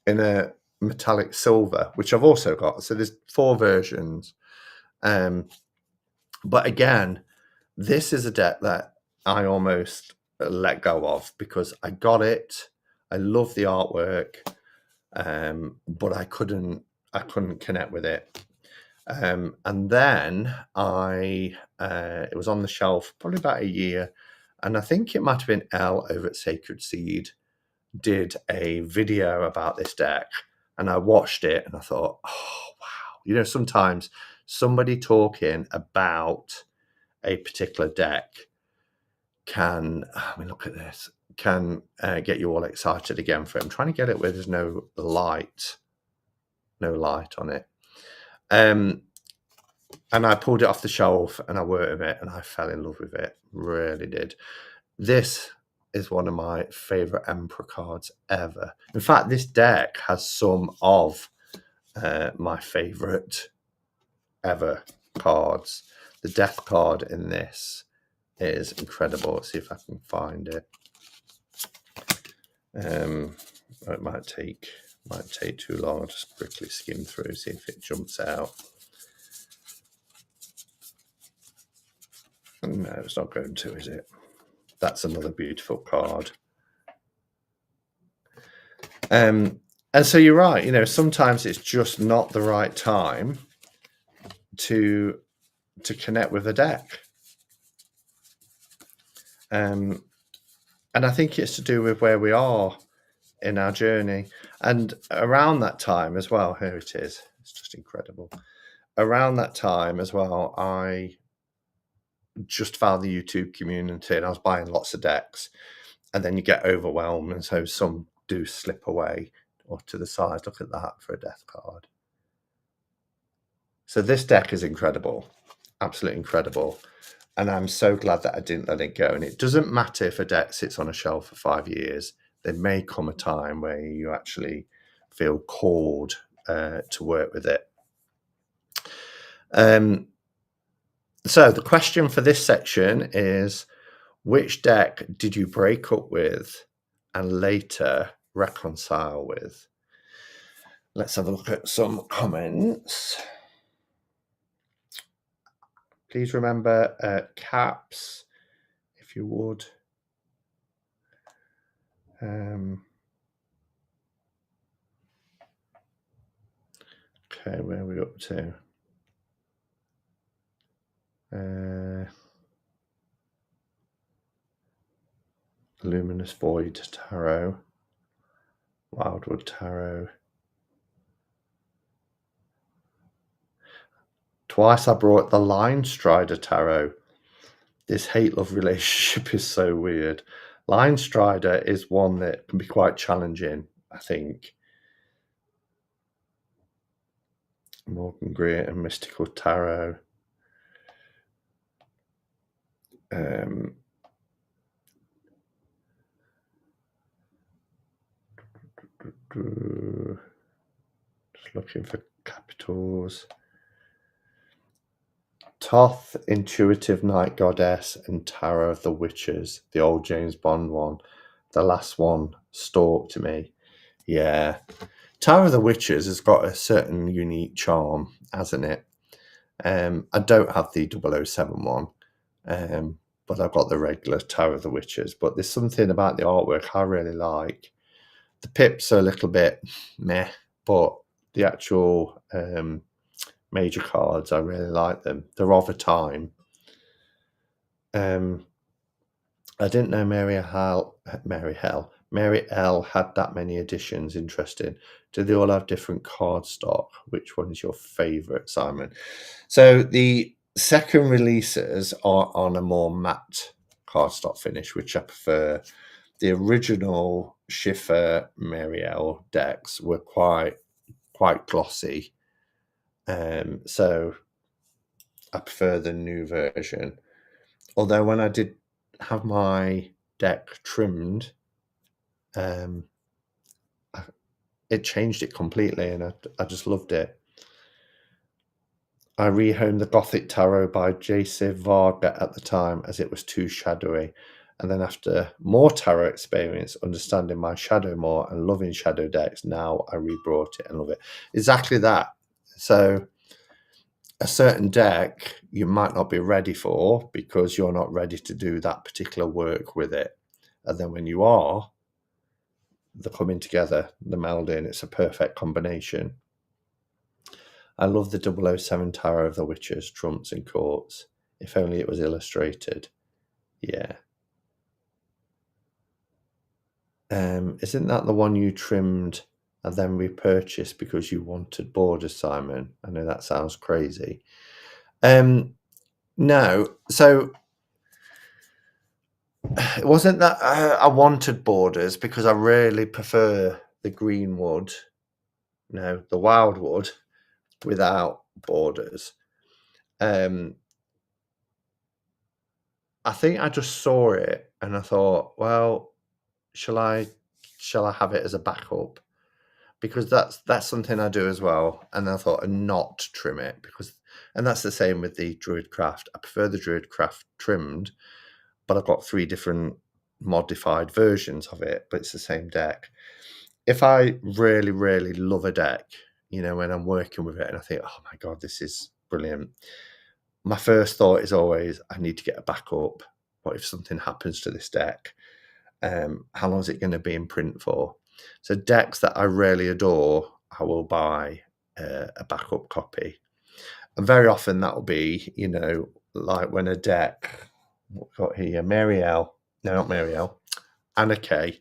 [SPEAKER 1] in a metallic silver, which I've also got. So there's 4 versions. But again, this is a deck that I almost let go of because I got it. I love the artwork, but I couldn't connect with it. And then it was on the shelf probably about a year, and I think it might have been Elle over at Sacred Seed did a video about this deck, and I watched it and I thought, oh wow, you know, sometimes somebody talking about a particular deck can, I mean, look at this, can get you all excited again for it. I'm trying to get it where there's no light on it. And I pulled it off the shelf and I worked with it and I fell in love with it. Really did. This is one of my favorite Emperor cards ever. In fact, this deck has some of my favorite ever cards. The death card in this is incredible. Let's see if I can find it. It might take too long. I'll just quickly skim through, see if it jumps out. No, it's not going to, is it? That's another beautiful card. And so you're right, you know, sometimes it's just not the right time to connect with a deck. And I think it's to do with where we are in our journey. And around that time as well, here it is. It's just incredible. Around that time as well, I just found the YouTube community and I was buying lots of decks. And then you get overwhelmed. And so some do slip away or to the side. Look at that for a death card. So this deck is incredible. absolutely incredible. And I'm so glad that I didn't let it go. And it doesn't matter if a deck sits on a shelf for 5 years. There may come a time where you actually feel called to work with it. So the question for this section is, which deck did you break up with and later reconcile with? Let's have a look at some comments. Please remember caps, if you would. Okay, where are we up to? Luminous Void Tarot, Wildwood Tarot. Twice I brought the Line Strider Tarot. This hate-love relationship is so weird. Line Strider is one that can be quite challenging, I think. Morgan Greer and Mystical Tarot. Just looking for capitals. Thoth, Intuitive Night Goddess, and Tarot of the Witches, the old James Bond one. The last one stalked me. Yeah. Tarot of the Witches has got a certain unique charm, hasn't it? I don't have the 007 one, but I've got the regular Tarot of the Witches. But there's something about the artwork I really like. The pips are a little bit meh, but the actual major cards, I really like them. They're of a time. I didn't know Mary L had that many editions. Interesting. Do they all have different card stock? Which one is your favourite, Simon? So the second releases are on a more matte cardstock finish, which I prefer. The original Schiffer Mary L decks were quite glossy. So I prefer the new version. Although when I did have my deck trimmed, it changed it completely, and I just loved it. I rehomed the Gothic Tarot by J.C. Varga at the time as it was too shadowy. And then after more tarot experience, understanding my shadow more and loving shadow decks, now I rebrought it and love it. Exactly that. So a certain deck you might not be ready for because you're not ready to do that particular work with it. And then when you are, they're coming together, the melding, it's a perfect combination. I love the 007 Tarot of the Witches, Trumps and Courts. If only it was illustrated. Yeah. Isn't that the one you trimmed and then repurchased because you wanted borders, Simon? I know that sounds crazy. No. So it wasn't that I wanted borders because I really prefer the greenwood, the wildwood without borders. I think I just saw it and I thought, well, shall I have it as a backup? Because that's something I do as well. And I thought, and not trim it and that's the same with the Druidcraft. I prefer the Druidcraft trimmed, but I've got 3 different modified versions of it, but it's the same deck. If I really, really love a deck, when I'm working with it and I think, oh my God, this is brilliant. My first thought is always, I need to get a backup. What if something happens to this deck? How long is it going to be in print for? So decks that I really adore, I will buy a backup copy. And very often that will be, like when a deck, what we've got here, Anna Kay.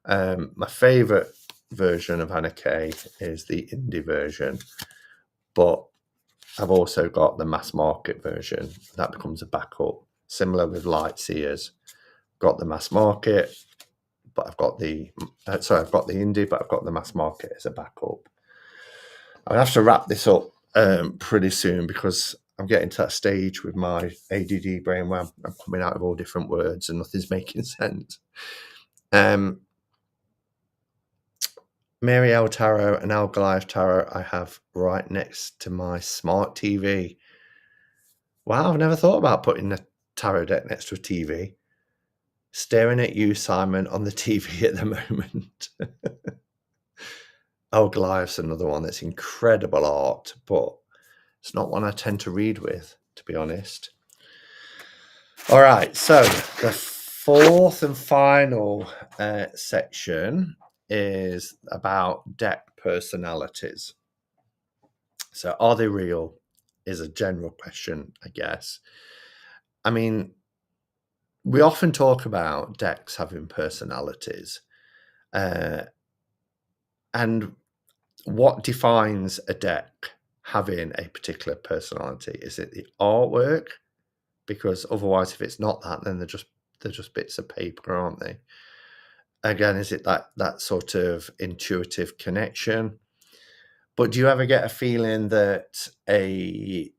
[SPEAKER 1] My favourite version of Anna Kay is the indie version, but I've also got the mass market version. That becomes a backup. Similar with Light Seers. Got the mass market, but I've got the indie, but I've got the mass market as a backup. I have to wrap this up pretty soon because I'm getting to that stage with my ADD brain where I'm coming out of all different words and nothing's making sense. Mary L Tarot and Al Goliath Tarot I have right next to my smart TV. Wow, I've never thought about putting a tarot deck next to a TV. Staring at you, Simon, on the TV at the moment. Al Goliath's another one that's incredible art, but it's not one I tend to read with, to be honest. All right, so the fourth and final section is about deck personalities. So are they real is a general question, I guess. I mean, we often talk about decks having personalities. And what defines a deck having a particular personality? Is it the artwork? Because otherwise, if it's not that, then they're just bits of paper, aren't they? Again, is it that sort of intuitive connection? But do you ever get a feeling that a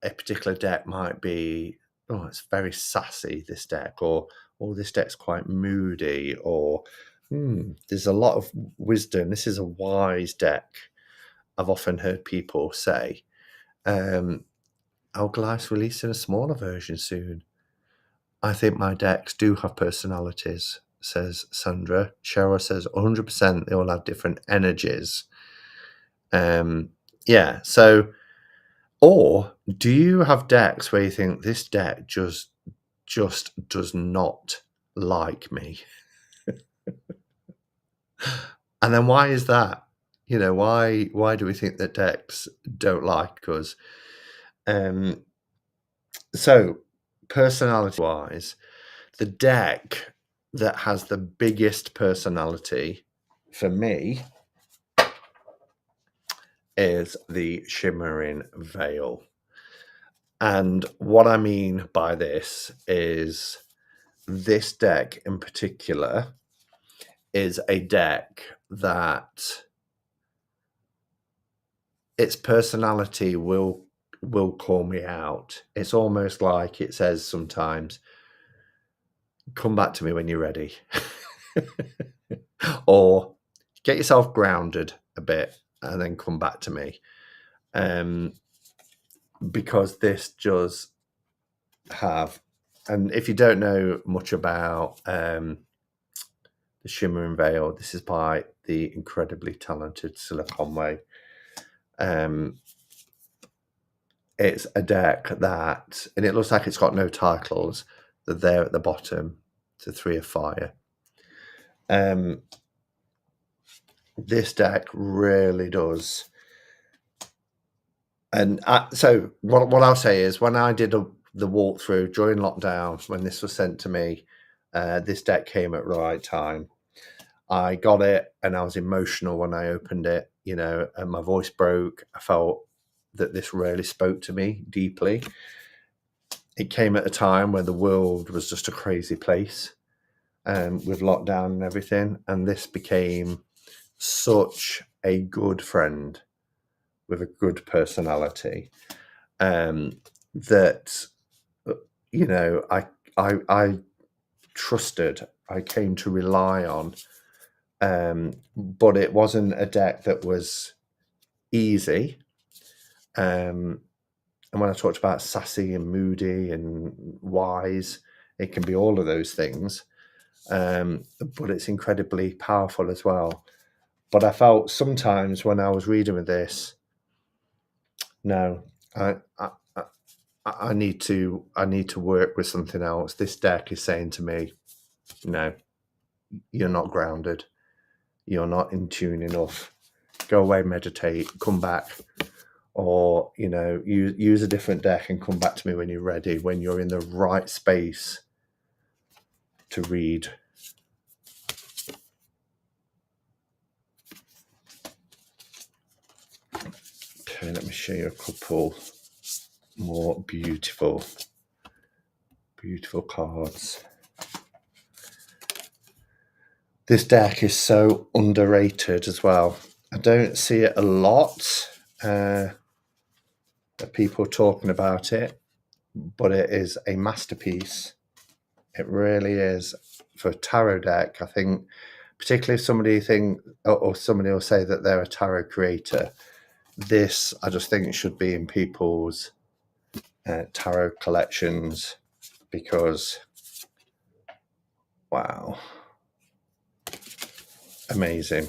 [SPEAKER 1] particular deck might be, oh, it's very sassy, this deck, or this deck's quite moody, or there's a lot of wisdom. This is a wise deck. I've often heard people say, Goliath's releasing a smaller version soon. I think my decks do have personalities, says Sandra. Cheryl says 100% they all have different energies. Yeah, so, or do you have decks where you think this deck just does not like me? And then why is that? You know, why do we think that decks don't like us? So, personality-wise, the deck that has the biggest personality for me is the Shimmering Veil. And what I mean by this is this deck in particular is a deck that its personality will call me out. It's almost like it says sometimes, come back to me when you're ready. Or get yourself grounded a bit and then come back to me. Because this does have, and if you don't know much about the Shimmering Veil, this is by the incredibly talented Cilla Conway. It's a deck that, and it looks like it's got no titles. They're there at the bottom. It's a 3 of fire. This deck really does. And so what I'll say is, when I did the walkthrough during lockdown, when this was sent to me, this deck came at the right time. I got it and I was emotional when I opened it, you know, and my voice broke. I felt that this really spoke to me deeply. It came at a time where the world was just a crazy place, with lockdown and everything. And this became such a good friend with a good personality, that, you know, I trusted, I came to rely on. But it wasn't a deck that was easy. And when I talked about sassy and moody and wise, it can be all of those things. But it's incredibly powerful as well. But I felt sometimes when I was reading with this, no, I need to work with something else. This deck is saying to me, no, you're not grounded. You're not in tune enough. Go away, meditate, come back. Or, you know, use a different deck and come back to me when you're ready, when you're in the right space to read. Okay, let me show you a couple more beautiful cards. This deck is so underrated as well. I don't see it a lot. people talking about it, but it is a masterpiece. It really is. For a tarot deck, I think, particularly if somebody or somebody will say that they're a tarot creator, this, I just think, should be in people's tarot collections, because, wow, amazing.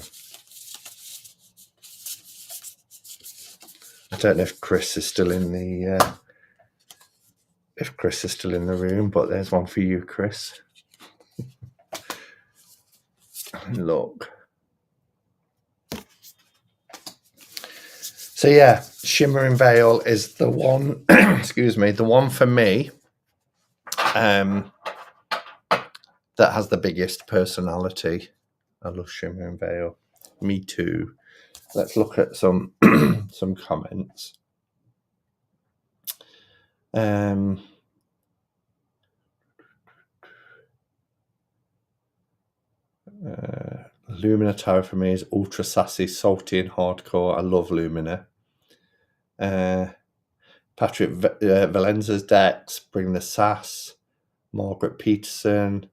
[SPEAKER 1] I don't know if Chris is still in the room, but there's one for you, Chris. Look. So yeah, Shimmering Veil is the one. excuse me, the one for me. That has the biggest personality. I love Shimmering Veil. Me too. Let's look at some some comments. Lumina Tarot for me is ultra sassy, salty, and hardcore. I love Lumina. Patrick Valenza's decks bring the sass. Margaret Peterson.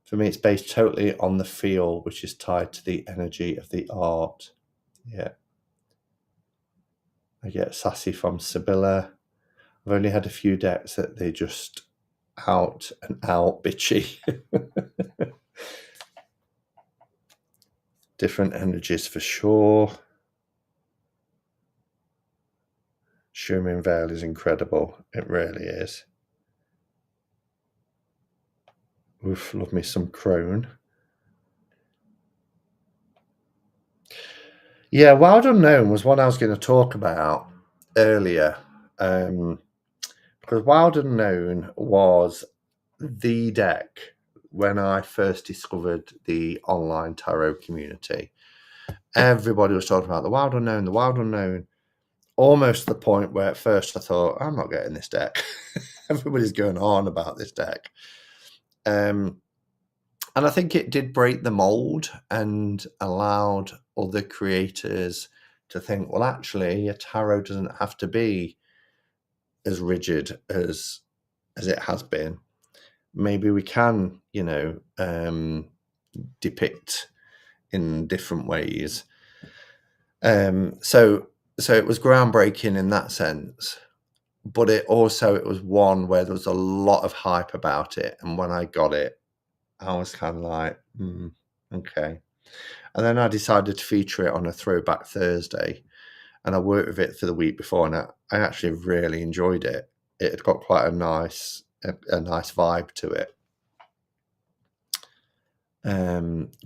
[SPEAKER 1] For me, it's based totally on the feel, which is tied to the energy of the art. Yeah. I get sassy from Sibylla. I've only had a few decks that they just out and out bitchy. Different energies for sure. Shimmering Veil is incredible. It really is. Oof, love me some Crone. Yeah, Wild Unknown was one I was going to talk about earlier. Because Wild Unknown was the deck when I first discovered the online tarot community. Everybody was talking about the Wild Unknown, almost to the point where at first I thought, I'm not getting this deck. Everybody's going on about this deck. And I think it did break the mold and allowed other creators to think, well, actually, a tarot doesn't have to be as rigid as it has been. Maybe we can, depict in different ways. So it was groundbreaking in that sense, but it was one where there was a lot of hype about it. And when I got it, I was kind of like, okay. And then I decided to feature it on a Throwback Thursday, and I worked with it for the week before, and I actually really enjoyed it. It had got quite a nice vibe to it.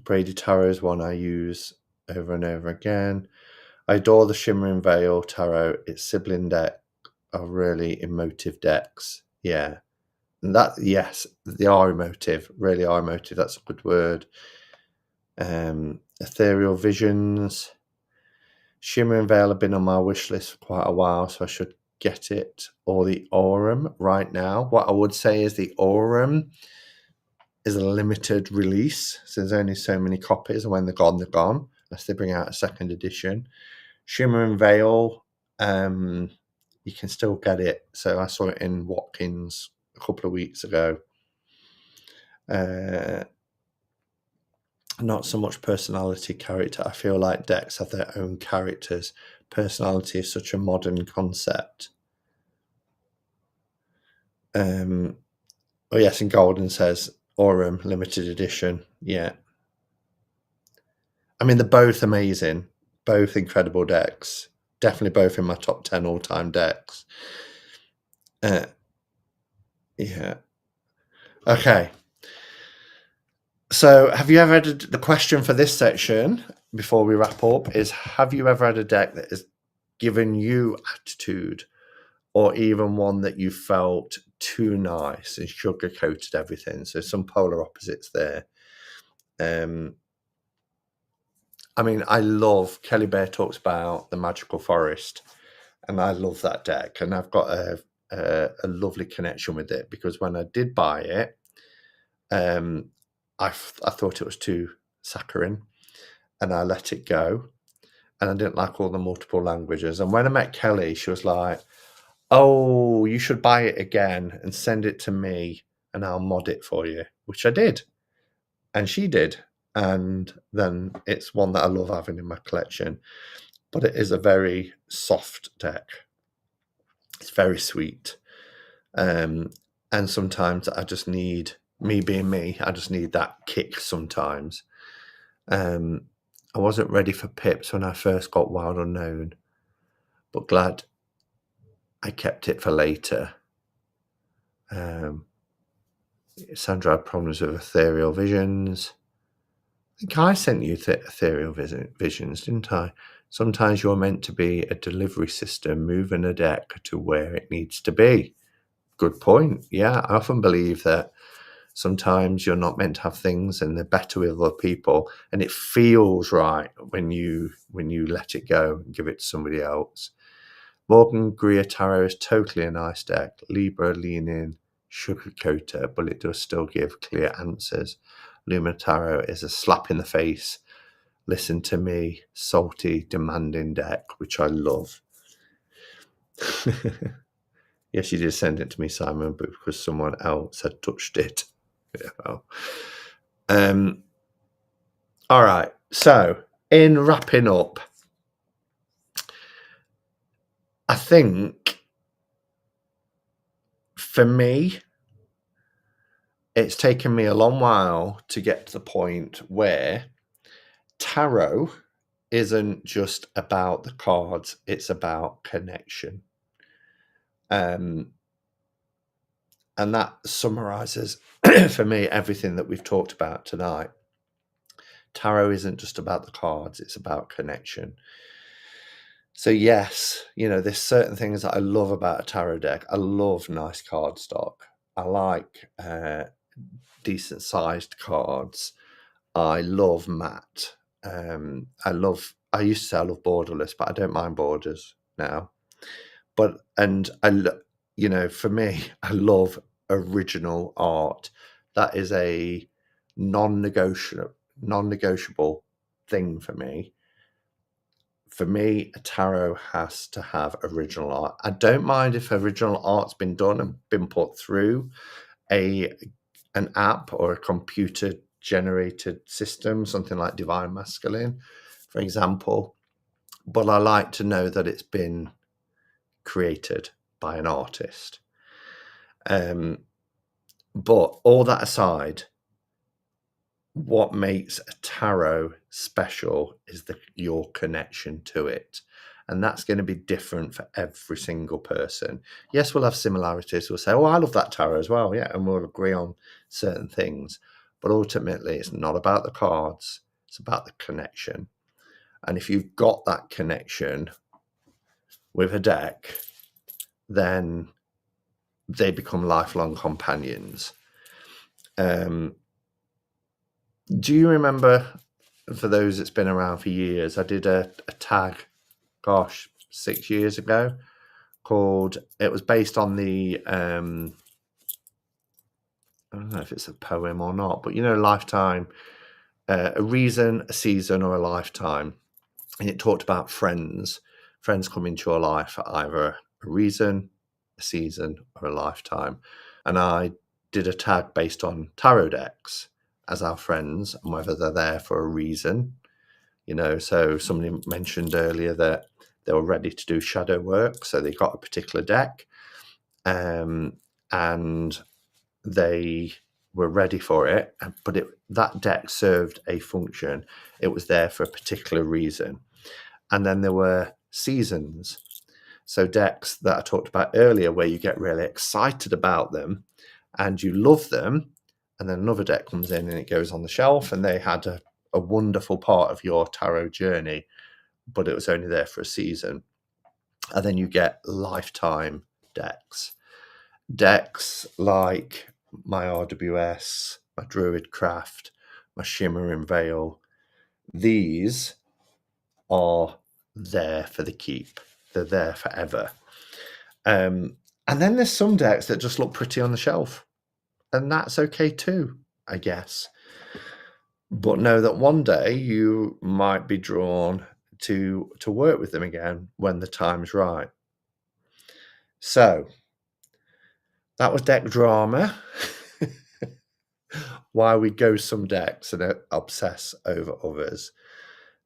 [SPEAKER 1] Brady Tarot is one I use over and over again. I adore the Shimmering Veil Tarot. Its sibling deck are really emotive decks. Yeah. And yes, they are emotive, really are emotive. That's a good word. Ethereal Visions. Shimmering Veil have been on my wish list for quite a while, so I should get it. Or the Aurum right now. What I would say is the Aurum is a limited release, so there's only so many copies, and when they're gone, unless they bring out a second edition. Shimmering Veil, you can still get it. So I saw it in Watkins a couple of weeks ago. Not so much personality, character. I feel like decks have their own characters. Personality is such a modern concept. Oh yes, and Golden says Aurum limited edition. Yeah. I mean, they're both amazing, both incredible decks. Definitely both in my top 10 all-time decks. Yeah. Okay. So, have you ever had the question for this section before we wrap up is, have you ever had a deck that has given you attitude, or even one that you felt too nice and sugar-coated everything? So some polar opposites there. I mean, I love, Kelly Bear talks about the Magical Forest, and I love that deck, and I've got a lovely connection with it, because when I did buy it, I thought it was too saccharine, and I let it go. and I didn't like all the multiple languages. And when I met Kelly, she was like, "Oh, you should buy it again and send it to me, and I'll mod it for you," which I did, and she did. And then it's one that I love having in my collection. But it is a very soft deck. It's very sweet. And sometimes I just need, me being me, I just need that kick sometimes. I wasn't ready for pips when I first got Wild Unknown, but glad I kept it for later. Sandra had problems with ethereal visions. I think I sent you ethereal visions, didn't I? Sometimes you're meant to be a delivery system, moving a deck to where it needs to be. Good point. Yeah, I often believe that sometimes you're not meant to have things and they're better with other people, and it feels right when you let it go and give it to somebody else. Morgan Greer Tarot is totally a nice deck. Libra leaning, sugarcoater, but it does still give clear answers. Luma Tarot is a slap in the face, listen to me, salty, demanding deck, which I love. Yes, you did send it to me, Simon, but because someone else had touched it. Yeah. All right. So, in wrapping up, I think for me, it's taken me a long while to get to the point where tarot isn't just about the cards, it's about connection. And that summarizes for me everything that we've talked about tonight. Tarot isn't just about the cards, it's about connection. So yes, there's certain things that I love about a tarot deck. I love nice card stock. I like decent sized cards. I love matte. I used to say I love borderless, but I don't mind borders now. For me, I love original art. That is a non-negotiable thing for me. For me, a tarot has to have original art. I don't mind if original art's been done and been put through an app or a computer generated system, something like Divine Masculine, for example. But I like to know that it's been created by an artist. But all that aside, what makes a tarot special is your connection to it. And that's going to be different for every single person. Yes, we'll have similarities. We'll say, oh, I love that tarot as well. Yeah, and we'll agree on certain things. But ultimately, it's not about the cards. It's about the connection. And if you've got that connection with a deck, then they become lifelong companions. Do you remember, for those that's been around for years, I did a tag, 6 years ago, it was based on the, I don't know if it's a poem or not, but lifetime, a reason, a season, or a lifetime. And it talked about friends come into your life for either a reason, a season, or a lifetime. And I did a tag based on tarot decks as our friends and whether they're there for a reason. So somebody mentioned earlier that they were ready to do shadow work, so they got a particular deck, and they were ready for it, but that deck served a function. It was there for a particular reason. And then there were seasons, so decks that I talked about earlier where you get really excited about them and you love them, and then another deck comes in and it goes on the shelf, and they had a wonderful part of your tarot journey, but it was only there for a season. And then you get lifetime decks like my RWS, my Druidcraft, my Shimmering Veil. These are there for the keep. They're there forever. And then there's some decks that just look pretty on the shelf, and that's okay too, I guess. But know that one day you might be drawn to work with them again when the time's right. So that was deck drama. Why we go some decks and obsess over others.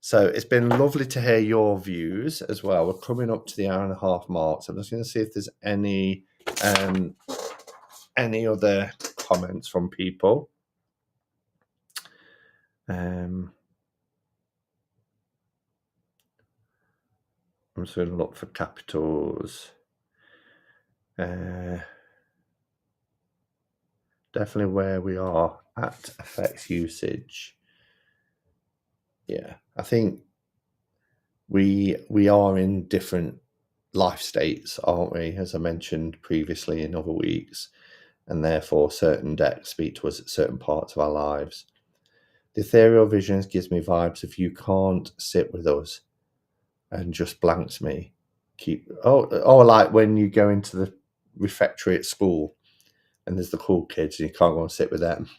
[SPEAKER 1] So it's been lovely to hear your views as well. We're coming up to the 1.5 hour mark. So I'm just going to see if there's any other comments from people. I'm just going to look for capitals. Definitely where we are at affects usage. Yeah, I think we are in different life states, aren't we? As I mentioned previously in other weeks, and therefore certain decks speak to us at certain parts of our lives. The ethereal visions gives me vibes of you can't sit with us, and just blanks me. Like when you go into the refectory at school and there's the cool kids and you can't go and sit with them.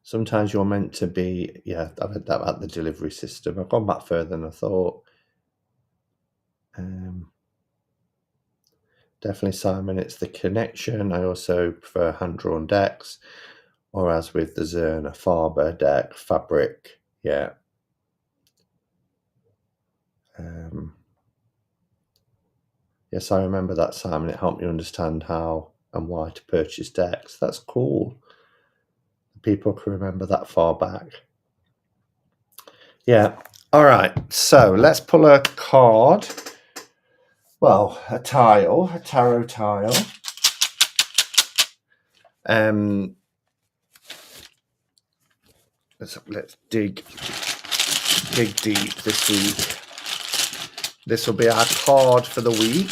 [SPEAKER 1] Sometimes you're meant to be, yeah, I've heard that about the delivery system. I've gone back further than I thought. Definitely, Simon, it's the connection. I also prefer hand-drawn decks, or as with the Zerna Faber deck, fabric, yeah. Yes, I remember that, Simon. It helped me understand how and why to purchase decks. That's cool. People can remember that far back. Yeah. All right. So let's pull a card. Well, a tarot tile. Let's dig deep this week. This will be our card for the week.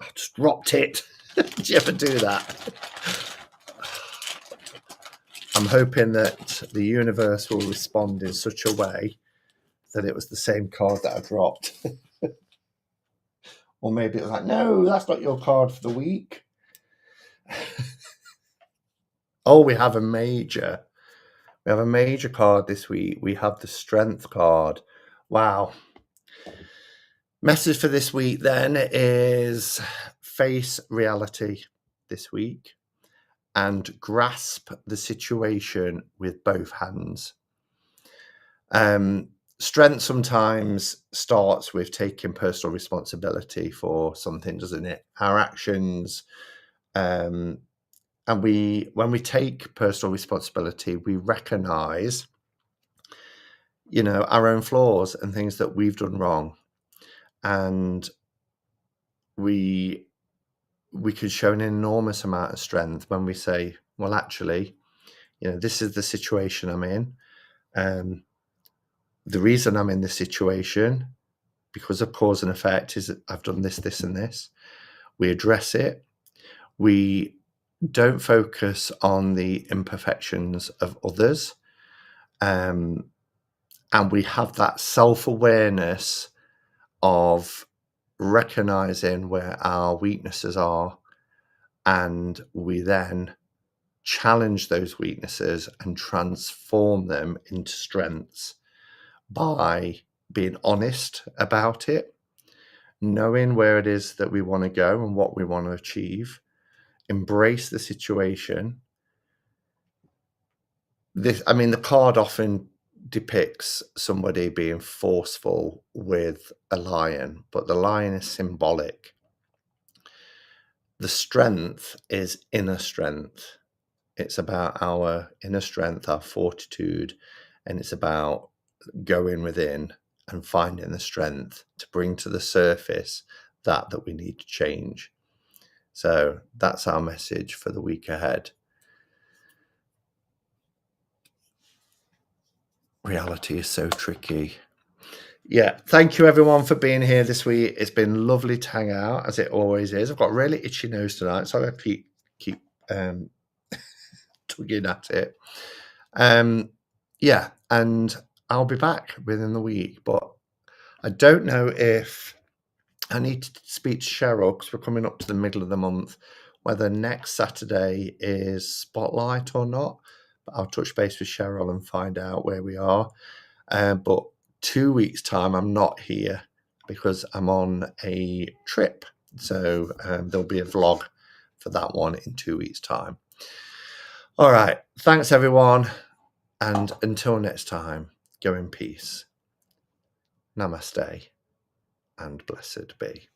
[SPEAKER 1] I just dropped it. Did you ever do that? I'm hoping that the universe will respond in such a way that it was the same card that I dropped. Or maybe it was like, no, that's not your card for the week. Oh, we have a major. We have a major card this week. We have the Strength card. Wow. Message for this week then is face reality this week and grasp the situation with both hands. Strength sometimes starts with taking personal responsibility for something, doesn't it? Our actions, and when we take personal responsibility, we recognize, our own flaws and things that we've done wrong, and we can show an enormous amount of strength when we say, well, actually, this is the situation I'm in. The reason I'm in this situation, because of cause and effect, is that I've done this, this, and this. We address it. We don't focus on the imperfections of others. And we have that self-awareness of recognizing where our weaknesses are. And we then challenge those weaknesses and transform them into strengths by being honest about it, knowing where it is that we want to go and what we want to achieve, embrace the situation. The card often depicts somebody being forceful with a lion, but the lion is symbolic. The strength is inner strength. It's about our inner strength, our fortitude, and it's about going within and finding the strength to bring to the surface that we need to change. So that's our message for the week ahead. Reality is so tricky. Yeah, thank you everyone for being here this week. It's been lovely to hang out, as it always is. I've got a really itchy nose tonight, so I keep tugging at it. Yeah, and I'll be back within the week, but I don't know if I need to speak to Cheryl because we're coming up to the middle of the month, whether next Saturday is Spotlight or not. But I'll touch base with Cheryl and find out where we are. But 2 weeks' time, I'm not here because I'm on a trip. So there'll be a vlog for that one in 2 weeks' time. All right. Thanks, everyone. And until next time, go in peace. Namaste and blessed be.